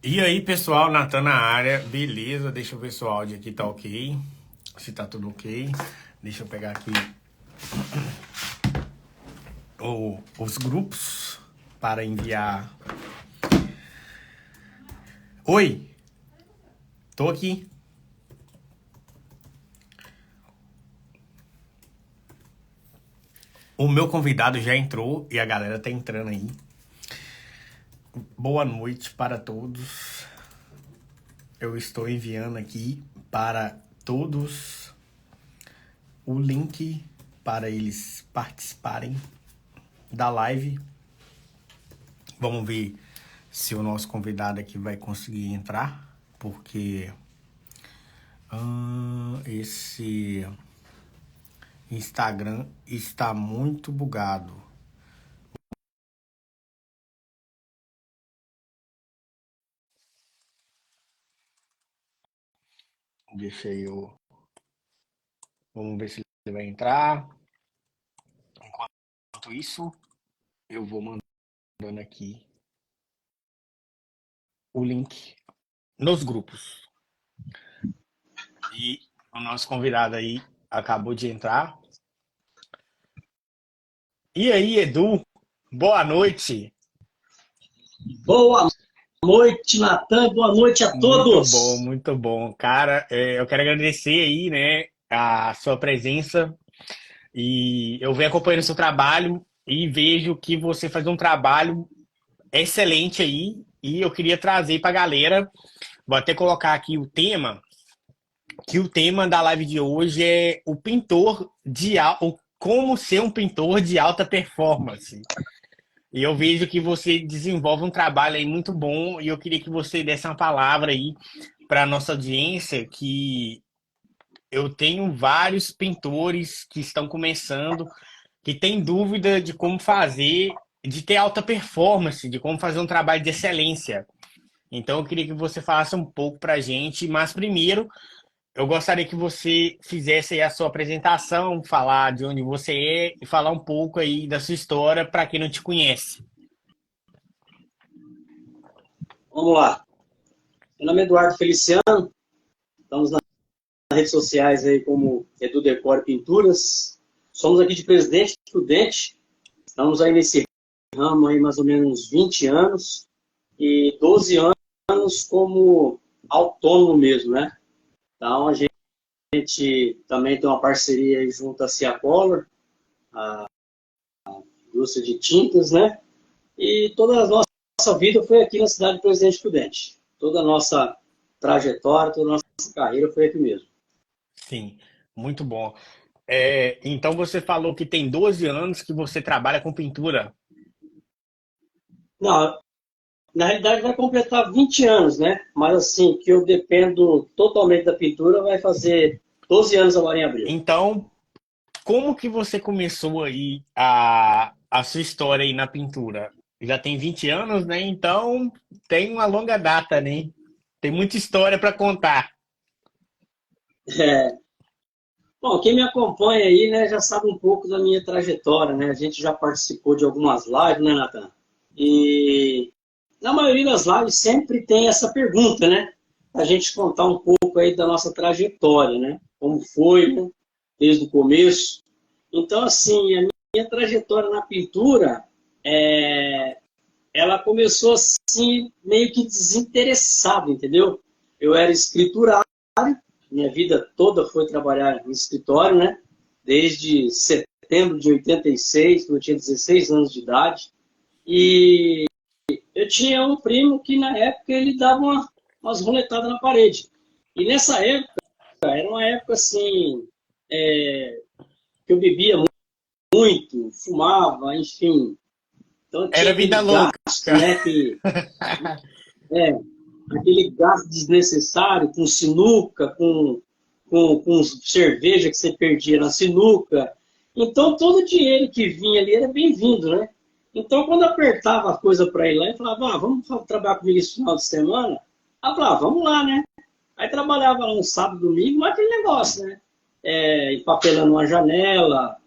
E aí, pessoal, Natan na área, beleza? Deixa eu ver se o áudio aqui tá ok, se tá tudo ok. Deixa eu pegar aqui os grupos para enviar. Oi, tô aqui. O meu convidado já entrou e a galera tá entrando aí. Boa noite para todos. Eu estou enviando aqui para todos o link para eles participarem da live. Vamos ver se o nosso convidado aqui vai conseguir entrar, porque esse Instagram está muito bugado. Deixa eu. Vamos ver se ele vai entrar. Enquanto isso, eu vou mandando aqui o link nos grupos. E o nosso convidado aí acabou de entrar. E aí, Edu? Boa noite. Boa noite, Natan. Boa noite a todos. Muito bom. Cara, eu quero agradecer aí, né, a sua presença. E eu venho acompanhando o seu trabalho e vejo que você faz um trabalho excelente aí. E eu queria trazer para a galera, vou até colocar aqui o tema, que o tema da live de hoje é o pintor o como ser um pintor de alta performance. E eu vejo que você desenvolve um trabalho aí muito bom e eu queria que você desse uma palavra aí para a nossa audiência, que eu tenho vários pintores que estão começando, que têm dúvida de como fazer, de ter alta performance, de como fazer um trabalho de excelência. Então eu queria que você falasse um pouco para a gente, mas primeiro eu gostaria que você fizesse aí a sua apresentação, falar de onde você é e falar um pouco aí da sua história para quem não te conhece. Vamos lá. Meu nome é Eduardo Feliciano. Estamos nas redes sociais aí como Edu Decor Pinturas. Somos aqui de Presidente Prudente. Estamos aí nesse ramo aí mais ou menos uns 20 anos e 12 anos como autônomo mesmo, né? Então a gente também tem uma parceria aí junto à Ciacolor, a indústria de tintas, né? E toda a nossa vida foi aqui na cidade de Presidente Prudente. Toda a nossa trajetória, toda a nossa carreira foi aqui mesmo. Sim, muito bom. Então você falou que tem 12 anos que você trabalha com pintura. Não, na realidade vai completar 20 anos, né? Mas assim, que eu dependo totalmente da pintura, vai fazer 12 anos agora em abril. Então, como que você começou aí a sua história aí na pintura? Já tem 20 anos, né? Então tem uma longa data, né? Tem muita história para contar. É, bom, quem me acompanha aí, né, já sabe um pouco da minha trajetória, né? A gente já participou de algumas lives, né, Nathan? E na maioria das lives sempre tem essa pergunta, né? A gente contar um pouco aí da nossa trajetória, né? Como foi, né? Desde o começo. Então, assim, a minha trajetória na pintura, ela começou assim, meio que desinteressada, entendeu? Eu era escriturário, minha vida toda foi trabalhar em escritório, né? Desde setembro de 86, quando eu tinha 16 anos de idade. E eu tinha um primo que, na época, ele dava umas roletadas na parede. E nessa época, era uma época assim, que eu bebia muito, fumava, enfim. Então tinha Era vida aquele louca. gasto, né? É, aquele gasto desnecessário com sinuca, com cerveja que você perdia na sinuca. Então, todo o dinheiro que vinha ali era bem-vindo, né? Então, quando apertava a coisa para ir lá, eu falava, vamos trabalhar comigo esse final de semana? Ela falava, vamos lá, né? Aí trabalhava lá um sábado, domingo, mas aquele negócio, né? Empapelando uma janela,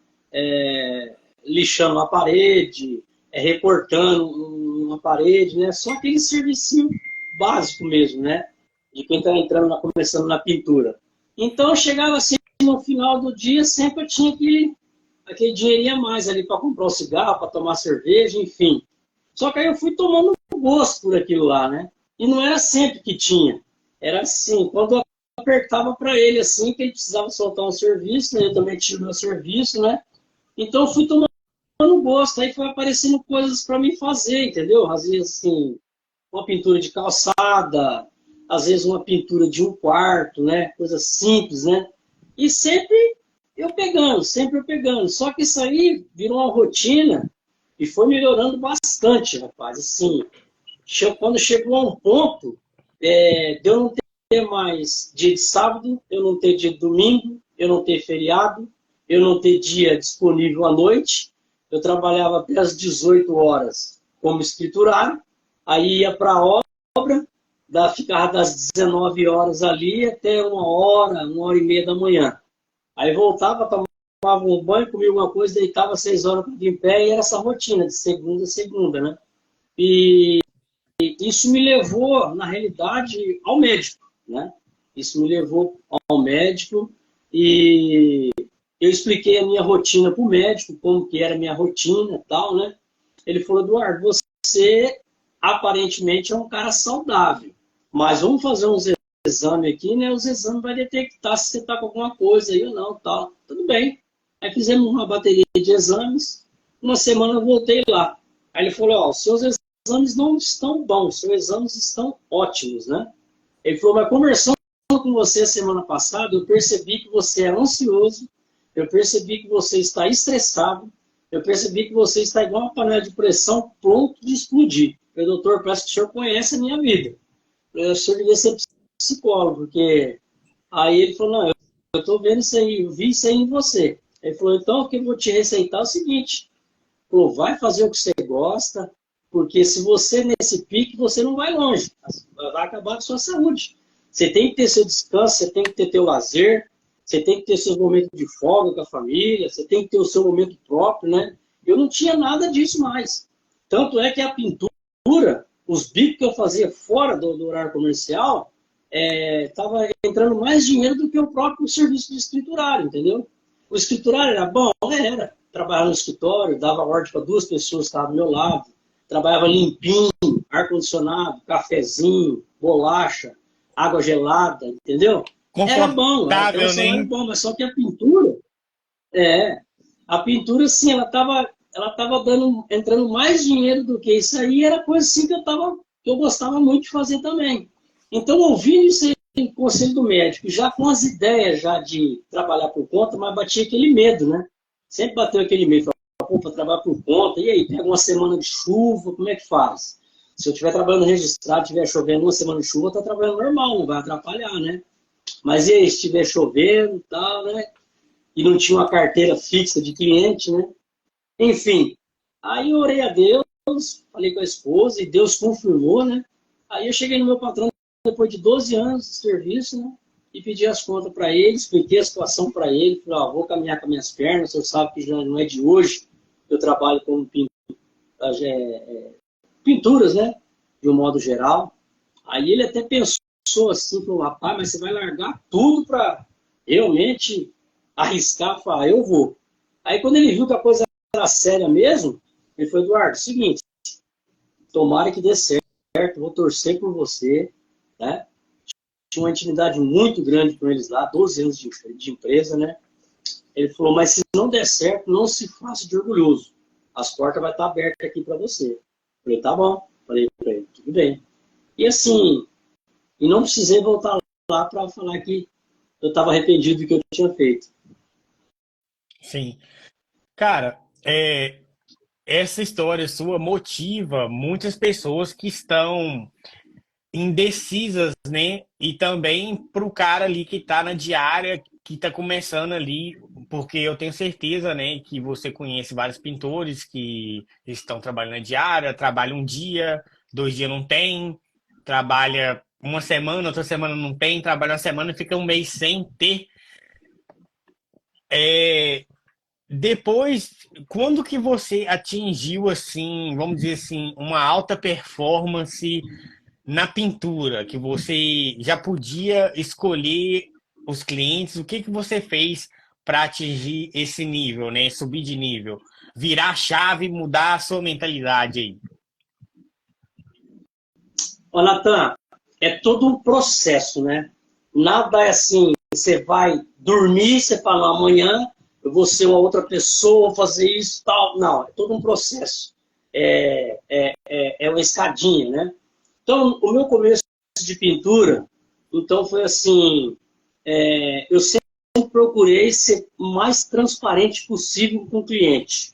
lixando uma parede, recortando uma parede, né? Só aquele servicinho básico mesmo, né? De quem está entrando, começando na pintura. Então, eu chegava assim, no final do dia, sempre eu tinha aquele dinheirinho a mais ali para comprar um cigarro, para tomar cerveja, enfim. Só que aí eu fui tomando gosto por aquilo lá, né? E não era sempre que tinha. Era assim, quando eu apertava para ele, assim, que ele precisava soltar um serviço, né? Eu também tinha o meu serviço, né? Então, eu fui tomando gosto. Aí foi aparecendo coisas para mim fazer, entendeu? Às vezes, assim, uma pintura de calçada, às vezes uma pintura de um quarto, né? Coisa simples, né? E sempre eu pegando. Só que isso aí virou uma rotina e foi melhorando bastante, rapaz. Assim, quando chegou a um ponto, de eu não ter mais dia de sábado, eu não ter dia de domingo, eu não ter feriado, eu não ter dia disponível à noite. Eu trabalhava até às 18 horas como escriturário, aí ia para a obra, ficava das 19 horas ali até 1 hora e meia da manhã. Aí voltava, tomava um banho, comia alguma coisa, deitava 6 horas para em pé, e era essa rotina, de segunda a segunda, né? E isso me levou, na realidade, ao médico, né? Isso me levou ao médico e eu expliquei a minha rotina para o médico, como que era a minha rotina e tal, né? Ele falou, Eduardo, você aparentemente é um cara saudável, mas vamos fazer uns exames aqui, né? Os exames vai detectar se você está com alguma coisa aí ou não, tal. Tudo bem. Aí fizemos uma bateria de exames, uma semana eu voltei lá. Aí ele falou, ó, seus exames não estão bons, seus exames estão ótimos, né? Ele falou, mas conversando com você a semana passada, eu percebi que você é ansioso, eu percebi que você está estressado, eu percebi que você está igual uma panela de pressão pronto de explodir. Eu, doutor, parece que o senhor conhece a minha vida. O senhor devia ser psicólogo, porque aí ele falou, não, eu estou vendo isso aí, eu vi isso aí em você. Ele falou, então o que eu vou te receitar é o seguinte, falou, vai fazer o que você gosta, porque se você nesse pique, você não vai longe, vai acabar com a sua saúde. Você tem que ter seu descanso, você tem que ter teu lazer, você tem que ter seus momentos de folga com a família, você tem que ter o seu momento próprio, né? Eu não tinha nada disso mais. Tanto é que a pintura, os bicos que eu fazia fora do horário comercial, estava entrando mais dinheiro do que o próprio serviço de escriturário, entendeu? O escriturário era bom? Era. Trabalhava no escritório, dava ordem para 2 pessoas que estavam do meu lado, trabalhava limpinho, ar-condicionado, cafezinho, bolacha, água gelada, entendeu? Era bom, era um Confortável, salário né? bom, mas só que a pintura, é, a pintura, sim, ela tava entrando mais dinheiro do que isso aí, era coisa assim que eu gostava muito de fazer também. Então, ouvindo isso aí, conselho do médico, já com as ideias já de trabalhar por conta, mas batia aquele medo, né? Sempre bateu aquele medo, pô, para trabalhar por conta, e aí, pega uma semana de chuva, como é que faz? Se eu estiver trabalhando registrado, estiver chovendo uma semana de chuva, tá trabalhando normal, não vai atrapalhar, né? Mas e aí, se estiver chovendo e tal, né? E não tinha uma carteira fixa de cliente, né? Enfim, aí eu orei a Deus, falei com a esposa e Deus confirmou, né? Aí eu cheguei no meu patrão depois de 12 anos de serviço, né? E pedi as contas para ele, expliquei a situação para ele, falei, ó, vou caminhar com as minhas pernas, você sabe que já não é de hoje, eu trabalho como pinturas, né? De um modo geral. Aí ele até pensou assim, falou, rapaz, mas você vai largar tudo para realmente arriscar, falar, eu vou. Aí quando ele viu que a coisa era séria mesmo, ele falou, Eduardo, seguinte, tomara que dê certo, vou torcer por você, né? Tinha uma intimidade muito grande com eles lá, 12 anos de empresa, né? Ele falou, mas se não der certo, não se faça de orgulhoso. As portas vão estar abertas aqui para você. Eu falei, tá bom. Falei para ele, tudo bem. E assim, e não precisei voltar lá para falar que eu estava arrependido do que eu tinha feito. Sim. Cara, essa história sua motiva muitas pessoas que estão indecisas, né? E também para o cara ali que está na diária, que está começando ali, porque eu tenho certeza, né, que você conhece vários pintores que estão trabalhando na diária, trabalham um dia, 2 dias não tem, trabalha uma semana, outra semana não tem, trabalha uma semana e fica um mês sem ter. É, Depois, quando que você atingiu assim, vamos dizer assim, uma alta performance na pintura, que você já podia escolher os clientes, o que que você fez para atingir esse nível, né? Subir de nível, virar a chave, mudar a sua mentalidade aí. Ô, Natan, é todo um processo, né? Nada é assim, você vai dormir, você fala, amanhã eu vou ser uma outra pessoa, vou fazer isso tal. Não, é todo um processo. É uma escadinha, né? Então, o meu começo de pintura, então foi assim, eu sempre procurei ser o mais transparente possível com o cliente.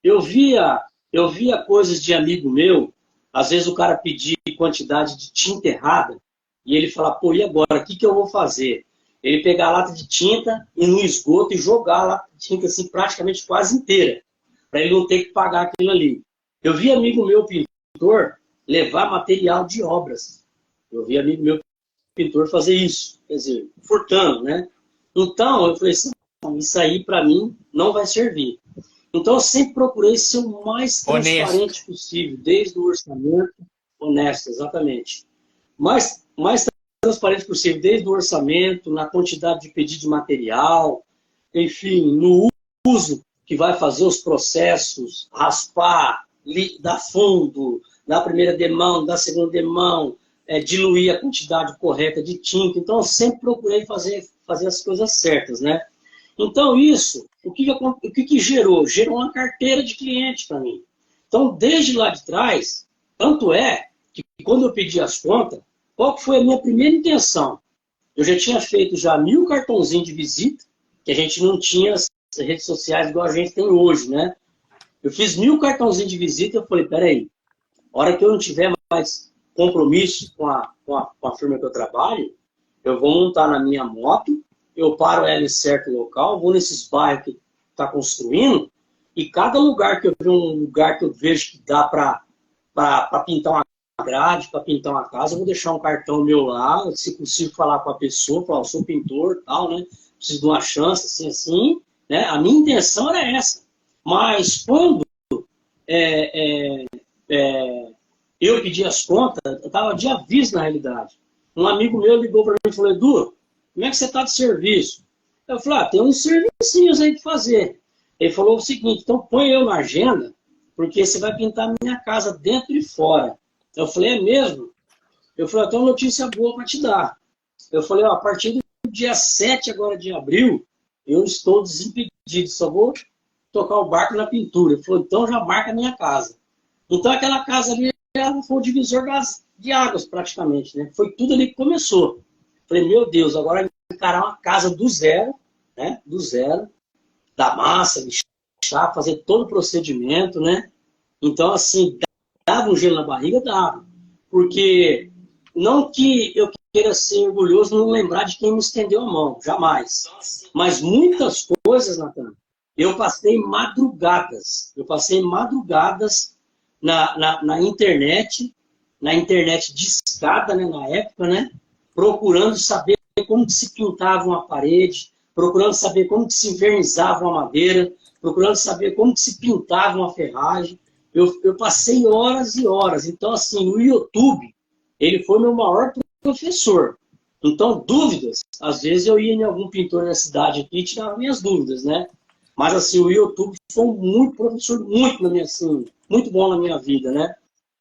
Eu via, eu via coisas de amigo meu, às vezes o cara pedia quantidade de tinta errada, e ele fala, pô, e agora? O que eu vou fazer? Ele pegar a lata de tinta e no esgoto e jogar a lata de tinta assim, praticamente quase inteira, para ele não ter que pagar aquilo ali. Eu vi amigo meu pintor levar material de obras. Eu vi amigo meu pintor fazer isso, quer dizer, furtando, né? Então, eu falei assim, isso aí para mim não vai servir. Então, eu sempre procurei ser o mais Honesto. transparente possível, desde o orçamento, honesto, exatamente. Mais transparente possível, desde o orçamento, na quantidade de pedido de material, enfim, no uso que vai fazer os processos, raspar, dar fundo, da primeira demão, da segunda demão, diluir a quantidade correta de tinta. Então, eu sempre procurei fazer as coisas certas, né? Então, isso, o que gerou? Gerou uma carteira de cliente para mim. Então, desde lá de trás, tanto é que quando eu pedi as contas, qual foi a minha primeira intenção? Eu já tinha feito já 1000 cartãozinhos de visita, que a gente não tinha as redes sociais igual a gente tem hoje, né? Eu fiz 1000 cartãozinhos de visita e eu falei, peraí, a hora que eu não tiver mais compromisso com a firma que eu trabalho, eu vou montar na minha moto, eu paro ela em certo local, vou nesses bairros que está construindo, e cada lugar que eu vejo, um lugar que eu vejo que dá para pintar uma grade, para pintar uma casa, eu vou deixar um cartão meu lá, se possível falar com a pessoa, falar, eu sou pintor, tal, né? Preciso de uma chance, assim, assim, né? A minha intenção era essa. Mas quando é, é, é, eu pedi as contas, eu estava de aviso na realidade. Um amigo meu ligou para mim e falou, Edu, como é que você está de serviço? Eu falei, tem uns serviços aí para fazer. Ele falou o seguinte, então põe eu na agenda, porque você vai pintar a minha casa dentro e fora. Eu falei, é mesmo? Eu falei, eu tenho uma notícia boa para te dar. Eu falei, a partir do dia 7 agora de abril, eu estou desimpedido, só vou tocar o barco na pintura. Ele falou, então já marca a minha casa. Então aquela casa ali foi o divisor de águas praticamente, né? Foi tudo ali que começou. Falei, meu Deus, agora encarar uma casa do zero, né? Do zero, da massa, lixar, fazer todo o procedimento, né? Então, assim, dava um gelo na barriga, dava. Porque não que eu queira ser orgulhoso não lembrar de quem me estendeu a mão, jamais. Mas muitas coisas, Natan, eu passei madrugadas na internet discada, né, na época, né, procurando saber como que se pintava uma parede, procurando saber como que se invernizava uma madeira, procurando saber como que se pintava uma ferragem. Eu passei horas e horas. Então, assim, o YouTube, ele foi meu maior professor. Então, dúvidas, às vezes eu ia em algum pintor na cidade aqui e tirava minhas dúvidas, né? Mas, assim, o YouTube foi muito professor, muito, assim, muito bom na minha vida, né?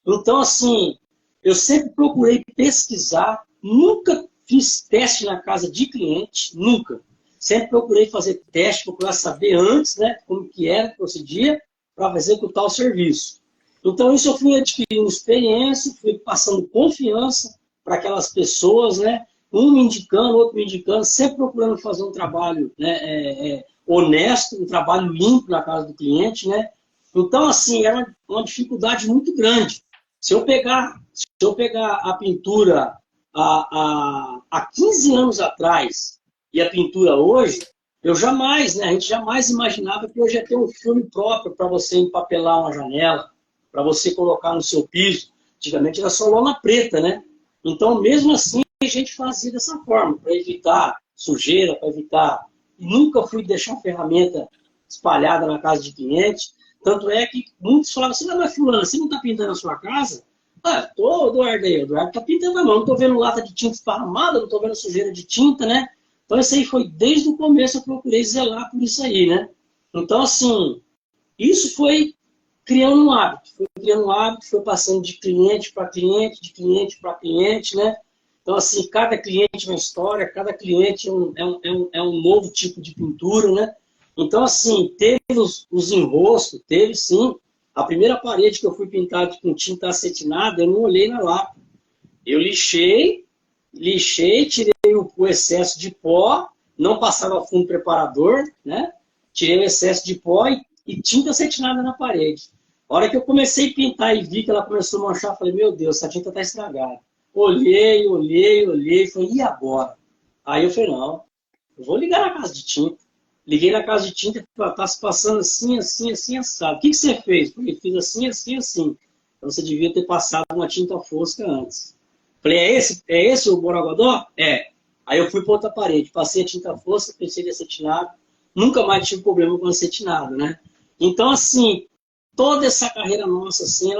Então, assim, eu sempre procurei pesquisar, nunca fiz teste na casa de cliente, nunca. Sempre procurei fazer teste, procurar saber antes, né, como que era, que procedia, para executar o serviço. Então, isso eu fui adquirindo experiência, fui passando confiança para aquelas pessoas, né, um me indicando, outro me indicando, sempre procurando fazer um trabalho, né, honesto, um trabalho limpo na casa do cliente, né. Então, assim, era uma dificuldade muito grande. Se eu pegar a pintura há 15 anos atrás e a pintura hoje, a gente jamais imaginava que hoje ia ter um filme próprio para você empapelar uma janela, para você colocar no seu piso. Antigamente era só lona preta, né? Então, mesmo assim, a gente fazia dessa forma, para evitar sujeira, para evitar... Nunca fui deixar ferramenta espalhada na casa de cliente. Tanto é que muitos falavam assim, mas fulano, você não está pintando a sua casa? Ah, tô, Eduardo aí. O Eduardo tá pintando a mão. Não tô vendo lata de tinta esparramada, não tô vendo sujeira de tinta, né? Então, isso aí foi desde o começo, eu procurei zelar por isso aí, né? Então, assim, isso foi criando um hábito. Foi criando um hábito, foi passando de cliente para cliente, de cliente para cliente, né? Então, assim, cada cliente é uma história, cada cliente é um novo tipo de pintura, né? Então, assim, teve os enroscos, teve sim. A primeira parede que eu fui pintar com tinta acetinada, eu não olhei na lápide. Eu lixei, tirei o excesso de pó, não passava fundo preparador, né? Tirei o excesso de pó e tinta acetinada na parede. A hora que eu comecei a pintar e vi que ela começou a manchar, falei, meu Deus, essa tinta está estragada. Olhei, falei, e agora? Aí eu falei, não, eu vou ligar na casa de tinta. Liguei na casa de tinta e falei, tá se passando assim, assim, assim, assado. O que você fez? Falei, fiz assim, assim, assim. Então você devia ter passado uma tinta fosca antes. Falei, é esse o Borogodó? É. Aí eu fui para outra parede, passei a tinta fosca, pensei de acetinado, nunca mais tive problema com acetinado, né? Então, assim, toda essa carreira nossa, assim,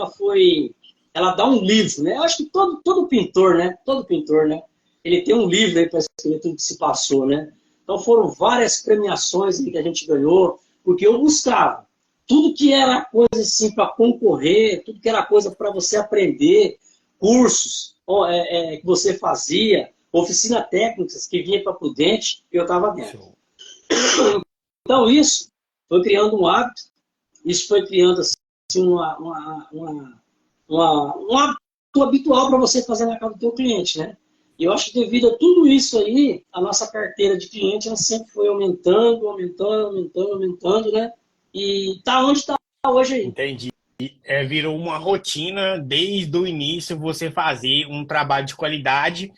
ela dá um livro, né? Eu acho que todo pintor, né? Todo pintor, né? Ele tem um livro aí para escrever tudo que se passou, né? Então foram várias premiações que a gente ganhou, porque eu buscava tudo que era coisa assim para concorrer, tudo que era coisa para você aprender, cursos que você fazia, oficina técnicas que vinha para Prudente, eu estava dentro. Show. Então isso foi criando um hábito, isso foi criando assim, um hábito habitual para você fazer na casa do teu cliente, né? E eu acho que devido a tudo isso aí, a nossa carteira de cliente ela sempre foi aumentando, né? E tá onde está hoje aí. Entendi. Virou uma rotina desde o início você fazer um trabalho de qualidade.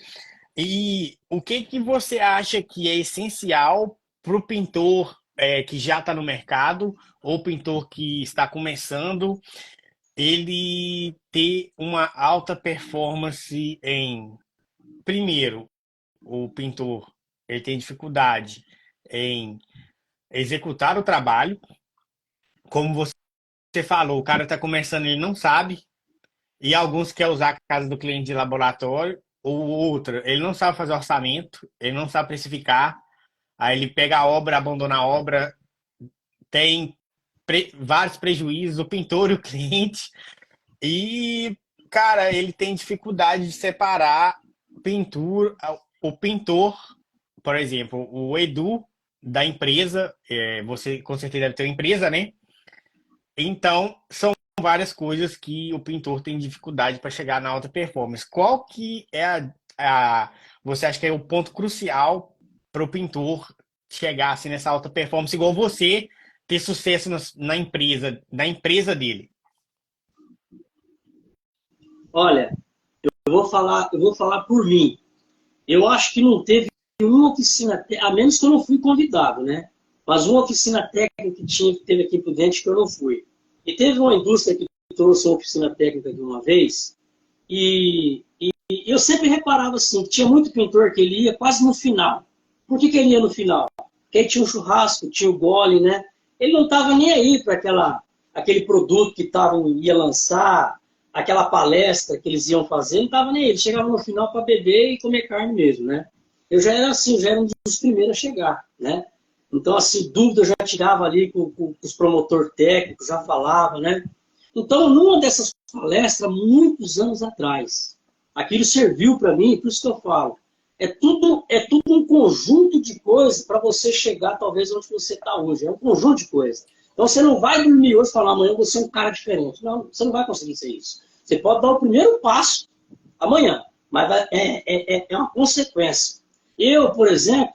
E o que que você acha que é essencial para o pintor que já está no mercado ou pintor que está começando, ele ter uma alta performance em, primeiro, o pintor ele tem dificuldade em executar o trabalho, como você falou, o cara está começando, ele não sabe, e alguns querem usar a casa do cliente de laboratório, ou outra, ele não sabe fazer orçamento, ele não sabe precificar, aí ele pega a obra, abandona a obra, tem vários prejuízos, o pintor e o cliente, e, cara, ele tem dificuldade de separar pintura, o pintor, por exemplo, o Edu da empresa, você com certeza deve ter uma empresa, né? Então, são várias coisas que o pintor tem dificuldade para chegar na alta performance. Qual que é você acha que é o ponto crucial para o pintor chegar assim nessa alta performance, igual você ter sucesso na empresa dele? Olha, eu vou falar por mim. Eu acho que não teve uma oficina, a menos que eu não fui convidado, né? Mas uma oficina técnica que teve aqui em Prudente que eu não fui. E teve uma indústria que trouxe uma oficina técnica de uma vez, e eu sempre reparava assim, que tinha muito pintor que ele ia quase no final. Por que ele ia no final? Porque aí tinha um churrasco, tinha o gole, né? Ele não estava nem aí para aquele produto que ia lançar, aquela palestra que eles iam fazer, não estava nem aí. Ele chegava no final para beber e comer carne mesmo, né? Eu já era assim, eu já era um dos primeiros a chegar, né? Então, assim, dúvida eu já tirava ali com os promotores técnicos, já falava, né? Então, numa dessas palestras, muitos anos atrás, aquilo serviu para mim, por isso que eu falo, é tudo um conjunto de coisas para você chegar, talvez, onde você está hoje. É um conjunto de coisas. Então, você não vai dormir hoje e falar, amanhã você é um cara diferente. Não, você não vai conseguir ser isso. Você pode dar o primeiro passo amanhã, mas é uma consequência. Eu, por exemplo,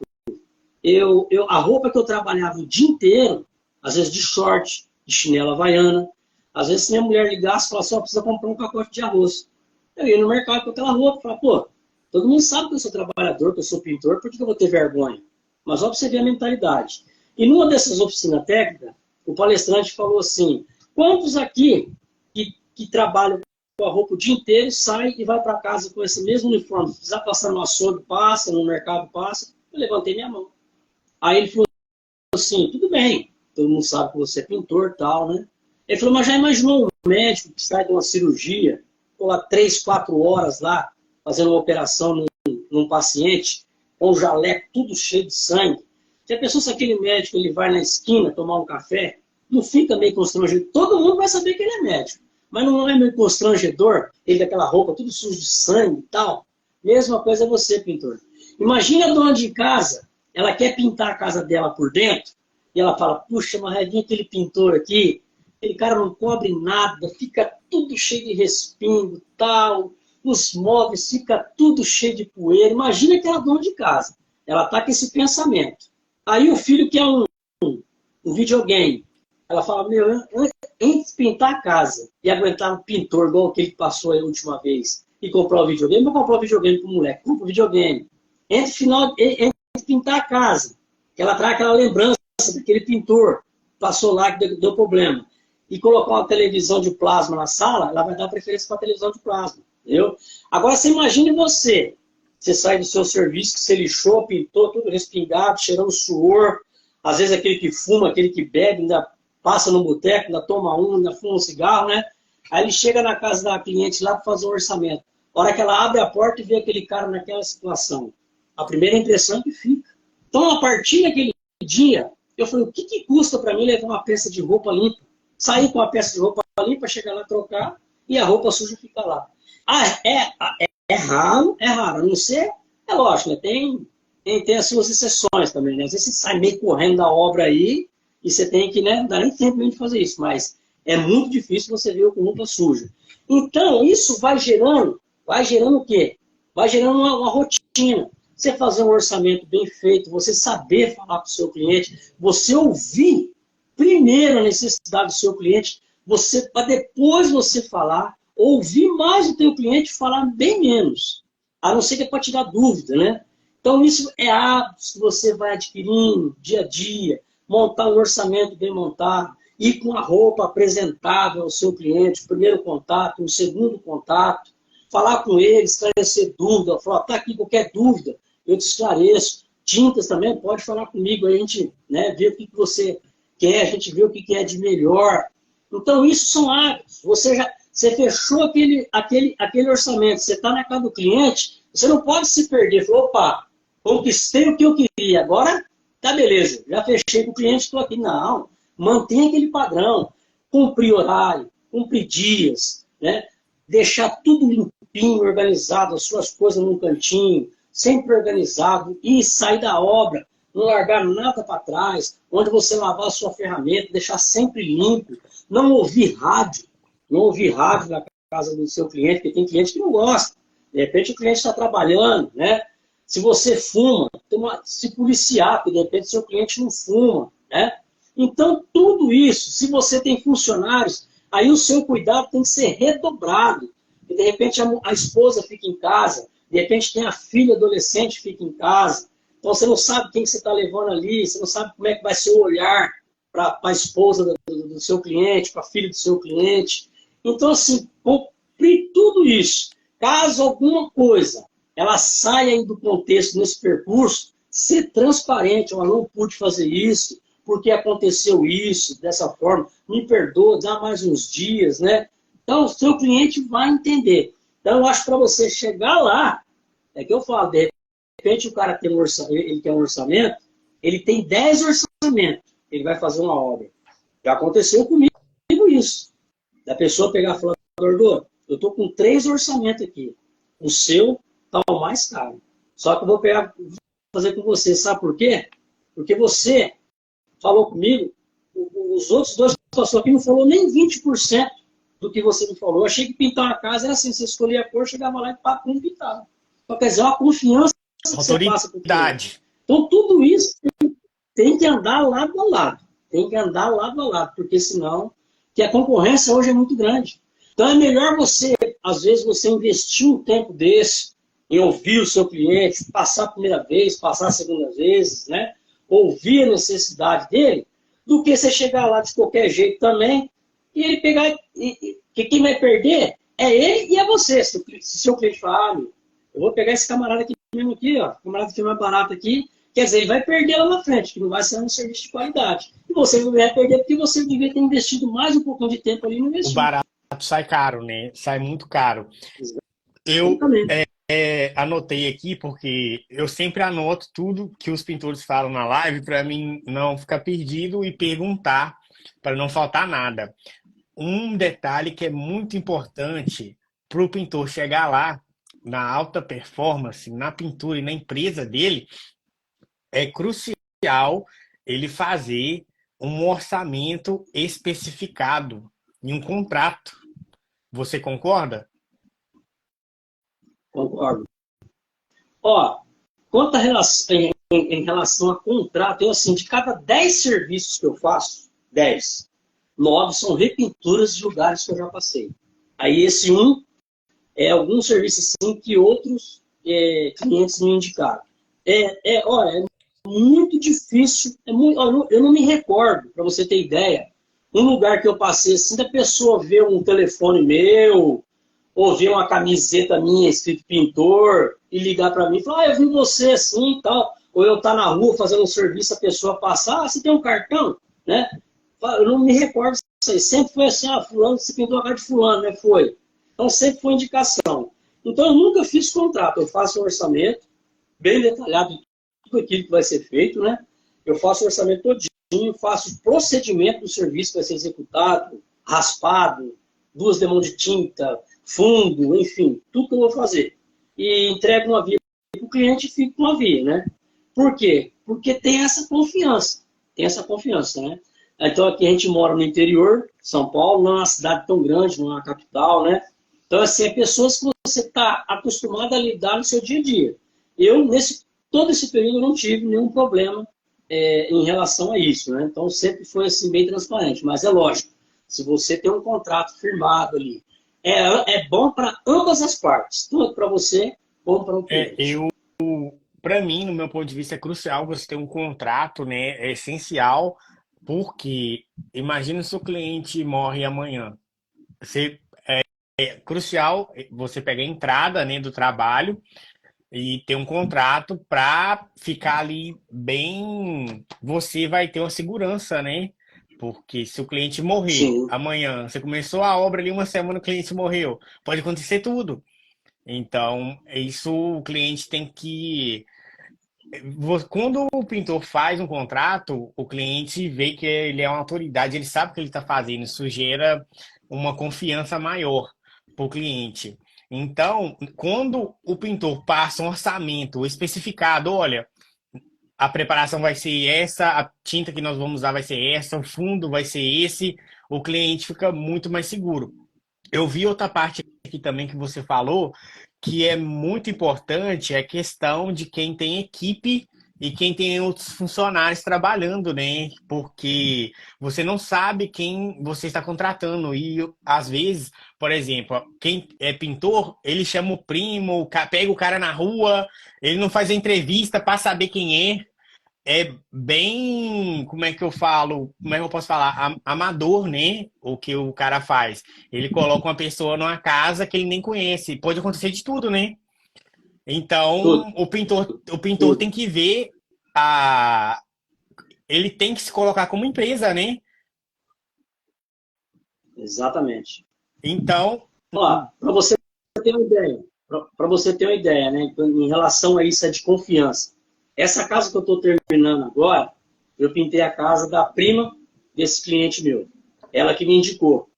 a roupa que eu trabalhava o dia inteiro, às vezes de short, de chinela havaiana, às vezes se minha mulher ligasse e falasse, ó, precisa comprar um pacote de arroz. Eu ia no mercado com aquela roupa e falava, pô, todo mundo sabe que eu sou trabalhador, que eu sou pintor, por que eu vou ter vergonha? Mas ó, pra você ver a mentalidade. E numa dessas oficinas técnicas, o palestrante falou assim, quantos aqui que trabalham com a roupa o dia inteiro, sai e vai para casa com esse mesmo uniforme? Se precisar passar no açougue, passa, no mercado, passa. Eu levantei minha mão. Aí ele falou assim, tudo bem, todo mundo sabe que você é pintor e tal, né? Ele falou, mas já imaginou um médico que sai de uma cirurgia ficou lá 3, 4 horas lá, fazendo uma operação num paciente, com o jaleco tudo cheio de sangue. Já pensou se aquele médico ele vai na esquina tomar um café? Não fica meio constrangedor? Todo mundo vai saber que ele é médico. Mas não é meio constrangedor, ele com aquela roupa tudo sujo de sangue e tal? Mesma coisa é você, pintor. Imagina a dona de casa, ela quer pintar a casa dela por dentro, e ela fala, puxa, mas vai vir aquele pintor aqui, aquele cara não cobre nada, fica tudo cheio de respingo, tal, os móveis fica tudo cheio de poeira. Imagina aquela dona de casa, ela está com esse pensamento. Aí o filho quer um videogame. Ela fala, meu, antes de pintar a casa e aguentar um pintor igual aquele que passou aí a última vez e comprar o videogame, eu vou comprar o videogame pro moleque, compra o videogame. Antes de pintar a casa, ela traz aquela lembrança daquele pintor que passou lá que deu problema. E colocar uma televisão de plasma na sala, ela vai dar preferência para a televisão de plasma. Entendeu? Agora você imagine você sai do seu serviço, que você lixou, pintou, tudo respingado, cheirando suor, às vezes aquele que fuma, aquele que bebe, ainda passa no boteco, ainda toma ainda fuma um cigarro, né? Aí ele chega na casa da cliente lá para fazer um orçamento. A hora que ela abre a porta e vê aquele cara naquela situação, a primeira impressão que fica. Então, a partir daquele dia, eu falei, o que custa para mim levar uma peça de roupa limpa? Sair com uma peça de roupa limpa, chegar lá, trocar, e a roupa suja fica lá. É raro, a não ser, é lógico, né? Tem as suas exceções também, né? Às vezes você sai meio correndo da obra aí, e você tem que, né, não dá nem tempo de fazer isso, mas é muito difícil você ver com roupa suja. Então, isso vai gerando o quê? Vai gerando uma rotina. Você fazer um orçamento bem feito, você saber falar para o seu cliente, você ouvir primeiro a necessidade do seu cliente, para depois você falar, ouvir mais o teu cliente e falar bem menos. A não ser que é para tirar dúvida, né? Então, isso é hábitos que você vai adquirindo dia a dia, montar um orçamento bem montado, ir com a roupa apresentável ao seu cliente, o primeiro contato, o segundo contato, falar com ele, esclarecer dúvida, falar, tá aqui qualquer dúvida, eu te esclareço. Tintas também, pode falar comigo, aí a gente, né, vê o que você quer, a gente vê o que é de melhor. Então, isso são hábitos. Você fechou aquele orçamento, você está na casa do cliente, você não pode se perder. Falou, opa, conquistei o que eu queria, agora tá beleza, já fechei com o cliente, estou aqui. Não, mantenha aquele padrão, cumprir horário, cumprir dias, né? Deixar tudo limpinho, organizado, as suas coisas num cantinho, sempre organizado, e sair da obra, não largar nada para trás, onde você lavar a sua ferramenta, deixar sempre limpo, não ouvir rádio na casa do seu cliente, porque tem cliente que não gosta. De repente o cliente está trabalhando, né? Se você fuma, se policiar, porque de repente seu cliente não fuma, né? Então, tudo isso, se você tem funcionários, aí o seu cuidado tem que ser redobrado. E de repente a esposa fica em casa, de repente tem a filha adolescente que fica em casa. Então você não sabe quem que você está levando ali, você não sabe como é que vai ser o olhar para a esposa do seu cliente, para a filha do seu cliente. Então, assim, cumprir tudo isso. Caso alguma coisa ela saia aí do contexto nesse percurso, ser transparente, eu não pude fazer isso, porque aconteceu isso, dessa forma, me perdoa, dá mais uns dias, né? Então, o seu cliente vai entender. Então, eu acho que para você chegar lá, é que eu falo, de repente o cara tem ele quer um orçamento, ele tem 10 orçamentos, ele vai fazer uma obra. Já aconteceu comigo isso. Da pessoa pegar e falar, Dordô, eu estou com 3 orçamentos aqui. O seu está o mais caro. Só que eu vou fazer com você. Sabe por quê? Porque você falou comigo, os outros 2 que passou aqui não falou nem 20% do que você me falou. Eu achei que pintar uma casa era assim, você escolhia a cor, chegava lá e papo, não pintava. Então, quer dizer, uma confiança que você passa por cliente. Então, tudo isso tem que andar lado a lado. Tem que andar lado a lado, porque senão, que a concorrência hoje é muito grande. Então, é melhor você, às vezes, você investir um tempo desse em ouvir o seu cliente, passar a primeira vez, passar a segunda vez, né? Ouvir a necessidade dele, do que você chegar lá de qualquer jeito também e ele pegar, que quem vai perder é ele e é você. Se o seu cliente falar, eu vou pegar esse camarada aqui mesmo aqui, ó, camarada que é mais barato aqui, quer dizer, ele vai perder lá na frente, que não vai ser um serviço de qualidade. E você vai perder porque você devia ter investido mais um pouquinho de tempo ali no investimento. O barato sai caro, né? Sai muito caro. Eu Exatamente. anotei aqui porque eu sempre anoto tudo que os pintores falam na live para mim não ficar perdido e perguntar para não faltar nada. Um detalhe que é muito importante para o pintor chegar lá na alta performance, na pintura e na empresa dele, é crucial ele fazer um orçamento especificado em um contrato. Você concorda? Concordo. Ó, quanto a relação, em relação a contrato, eu assim, de cada 10 serviços que eu faço, 10, 9 são repinturas de lugares que eu já passei. Aí esse um é algum serviço assim que outros clientes me indicaram. Olha, é muito difícil, eu não me recordo, para você ter ideia, um lugar que eu passei assim, da pessoa ver um telefone meu, ou ver uma camiseta minha escrito pintor, e ligar para mim e falar, eu vi você assim e tal, ou eu estar na rua fazendo um serviço, a pessoa passar, você tem um cartão? Né? Eu não me recordo disso aí, sempre foi assim, fulano, você pintou a cara de fulano, né? Foi. Então sempre foi indicação. Então eu nunca fiz contrato, eu faço um orçamento bem detalhado de tudo aquilo que vai ser feito, né? Eu faço o orçamento todinho, faço o procedimento do serviço que vai ser executado, raspado, 2 demãos de tinta, fundo, enfim, tudo que eu vou fazer. E entrego uma via para o cliente e fico com uma via, né? Por quê? Porque tem essa confiança. Tem essa confiança, né? Então aqui a gente mora no interior, São Paulo, não é uma cidade tão grande, não é uma capital, né? Então, assim, é pessoas que você está acostumado a lidar no seu dia a dia. Eu, todo esse período, não tive nenhum problema em relação a isso, né? Então, sempre foi assim, bem transparente. Mas é lógico, se você tem um contrato firmado ali, é bom para ambas as partes, tanto para você como para o cliente. Para mim, no meu ponto de vista, é crucial você ter um contrato, né? É essencial, porque imagina se o cliente morre amanhã. Você, é crucial você pegar a entrada, né, do trabalho e ter um contrato para ficar ali bem. Você vai ter uma segurança, né? Porque se o cliente morrer Sim, amanhã, você começou a obra ali uma semana, o cliente morreu, pode acontecer tudo. Então, isso o cliente tem que. Quando o pintor faz um contrato, o cliente vê que ele é uma autoridade, ele sabe o que ele está fazendo, isso gera uma confiança maior para o cliente. Então, quando o pintor passa um orçamento especificado, olha, a preparação vai ser essa, a tinta que nós vamos usar vai ser essa, o fundo vai ser esse, o cliente fica muito mais seguro. Eu vi outra parte aqui também que você falou, que é muito importante, é a questão de quem tem equipe e quem tem outros funcionários trabalhando, né? Porque você não sabe quem você está contratando. E às vezes, por exemplo, quem é pintor, ele chama o primo, pega o cara na rua, ele não faz a entrevista para saber quem é. É bem, como é que eu falo, como é que eu posso falar? Amador, né? O que o cara faz. Ele coloca uma pessoa numa casa que ele nem conhece. Pode acontecer de tudo, né? tudo, Então, o pintor tudo. tem que ver a. Ele tem que se colocar como empresa, né? Exatamente. Então, Para você ter uma ideia, para você ter uma ideia, né, em relação a isso é de confiança. Essa casa que eu estou terminando agora, eu pintei a casa da prima desse cliente meu. Ela que me indicou.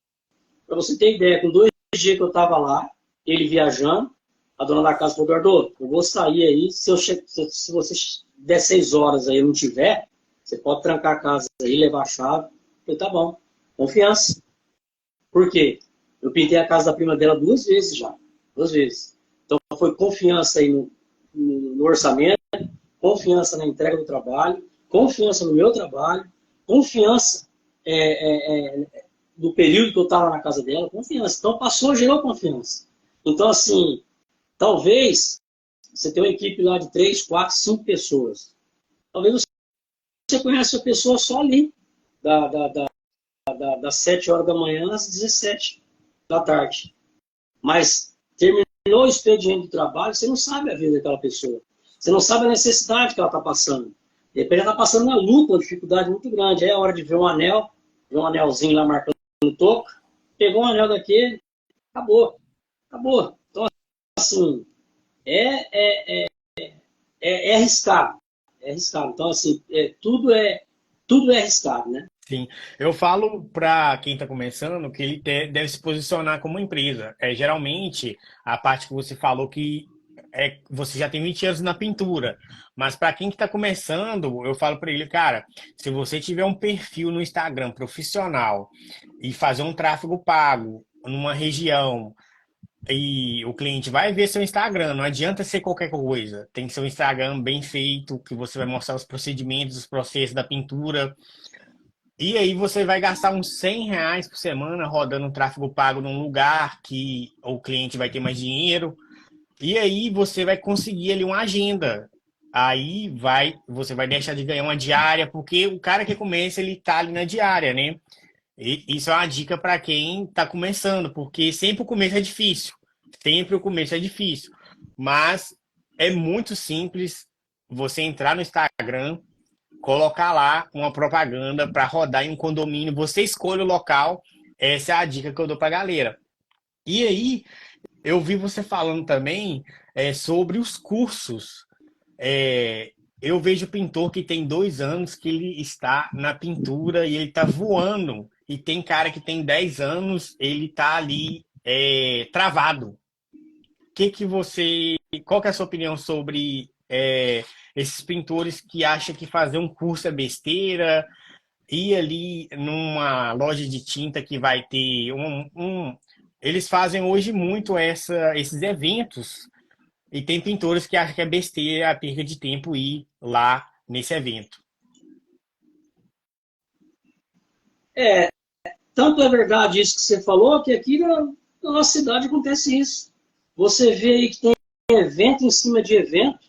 Para você ter ideia, com 2 dias que eu estava lá, ele viajando, a dona da casa falou, Eduardo, eu vou sair aí, se você der 6 horas aí e não tiver, você pode trancar a casa aí, levar a chave. Eu falei, tá bom. Confiança. Por quê? Eu pintei a casa da prima dela 2 vezes já. 2 vezes. Então foi confiança aí no orçamento, confiança na entrega do trabalho, confiança no meu trabalho, confiança do período que eu estava na casa dela, confiança. Então passou, gerou confiança. Então, assim, talvez você tenha uma equipe lá de 3, 4, 5 pessoas. Talvez você conhece a pessoa só ali, das 7 horas da manhã às 17 da tarde. Mas terminou o expediente do trabalho, você não sabe a vida daquela pessoa. Você não sabe a necessidade que ela está passando. De repente ela está passando uma luta, uma dificuldade muito grande. Aí é hora de ver um anel, ver um anelzinho lá marcando no toco. pegou um anel daquele, acabou. Acabou. Então, assim, é, é, é arriscado. É arriscado. Então, assim, tudo é arriscado, né? Sim, eu falo para quem está começando que ele deve se posicionar como empresa. Geralmente, a parte que você falou que você já tem 20 anos na pintura, mas para quem que está começando, eu falo para ele, cara, se você tiver um perfil no Instagram profissional e fazer um tráfego pago numa região e o cliente vai ver seu Instagram, não adianta ser qualquer coisa. Tem que ser um Instagram bem feito, que você vai mostrar os procedimentos, os processos da pintura. E aí você vai gastar uns R$ 100 por semana rodando um tráfego pago num lugar que o cliente vai ter mais dinheiro. E aí você vai conseguir ali uma agenda. Você vai deixar de ganhar uma diária, porque o cara que começa, ele tá ali na diária, né? E isso é uma dica para quem tá começando, porque sempre o começo é difícil. Sempre o começo é difícil. Mas é muito simples você entrar no Instagram, colocar lá uma propaganda para rodar em um condomínio, você escolhe o local, essa é a dica que eu dou para a galera. E aí, eu vi você falando também sobre os cursos. Eu vejo pintor que tem 2 anos que ele está na pintura e ele está voando. E tem cara que tem 10 anos, ele está ali travado. Que você, qual que é a sua opinião sobre esses pintores que acham que fazer um curso é besteira, ir ali numa loja de tinta que vai ter eles fazem hoje muito esses eventos e tem pintores que acham que é besteira, a perda de tempo ir lá nesse evento. É, tanto é verdade isso que você falou, que aqui na nossa cidade acontece isso. Você vê aí que tem evento em cima de evento,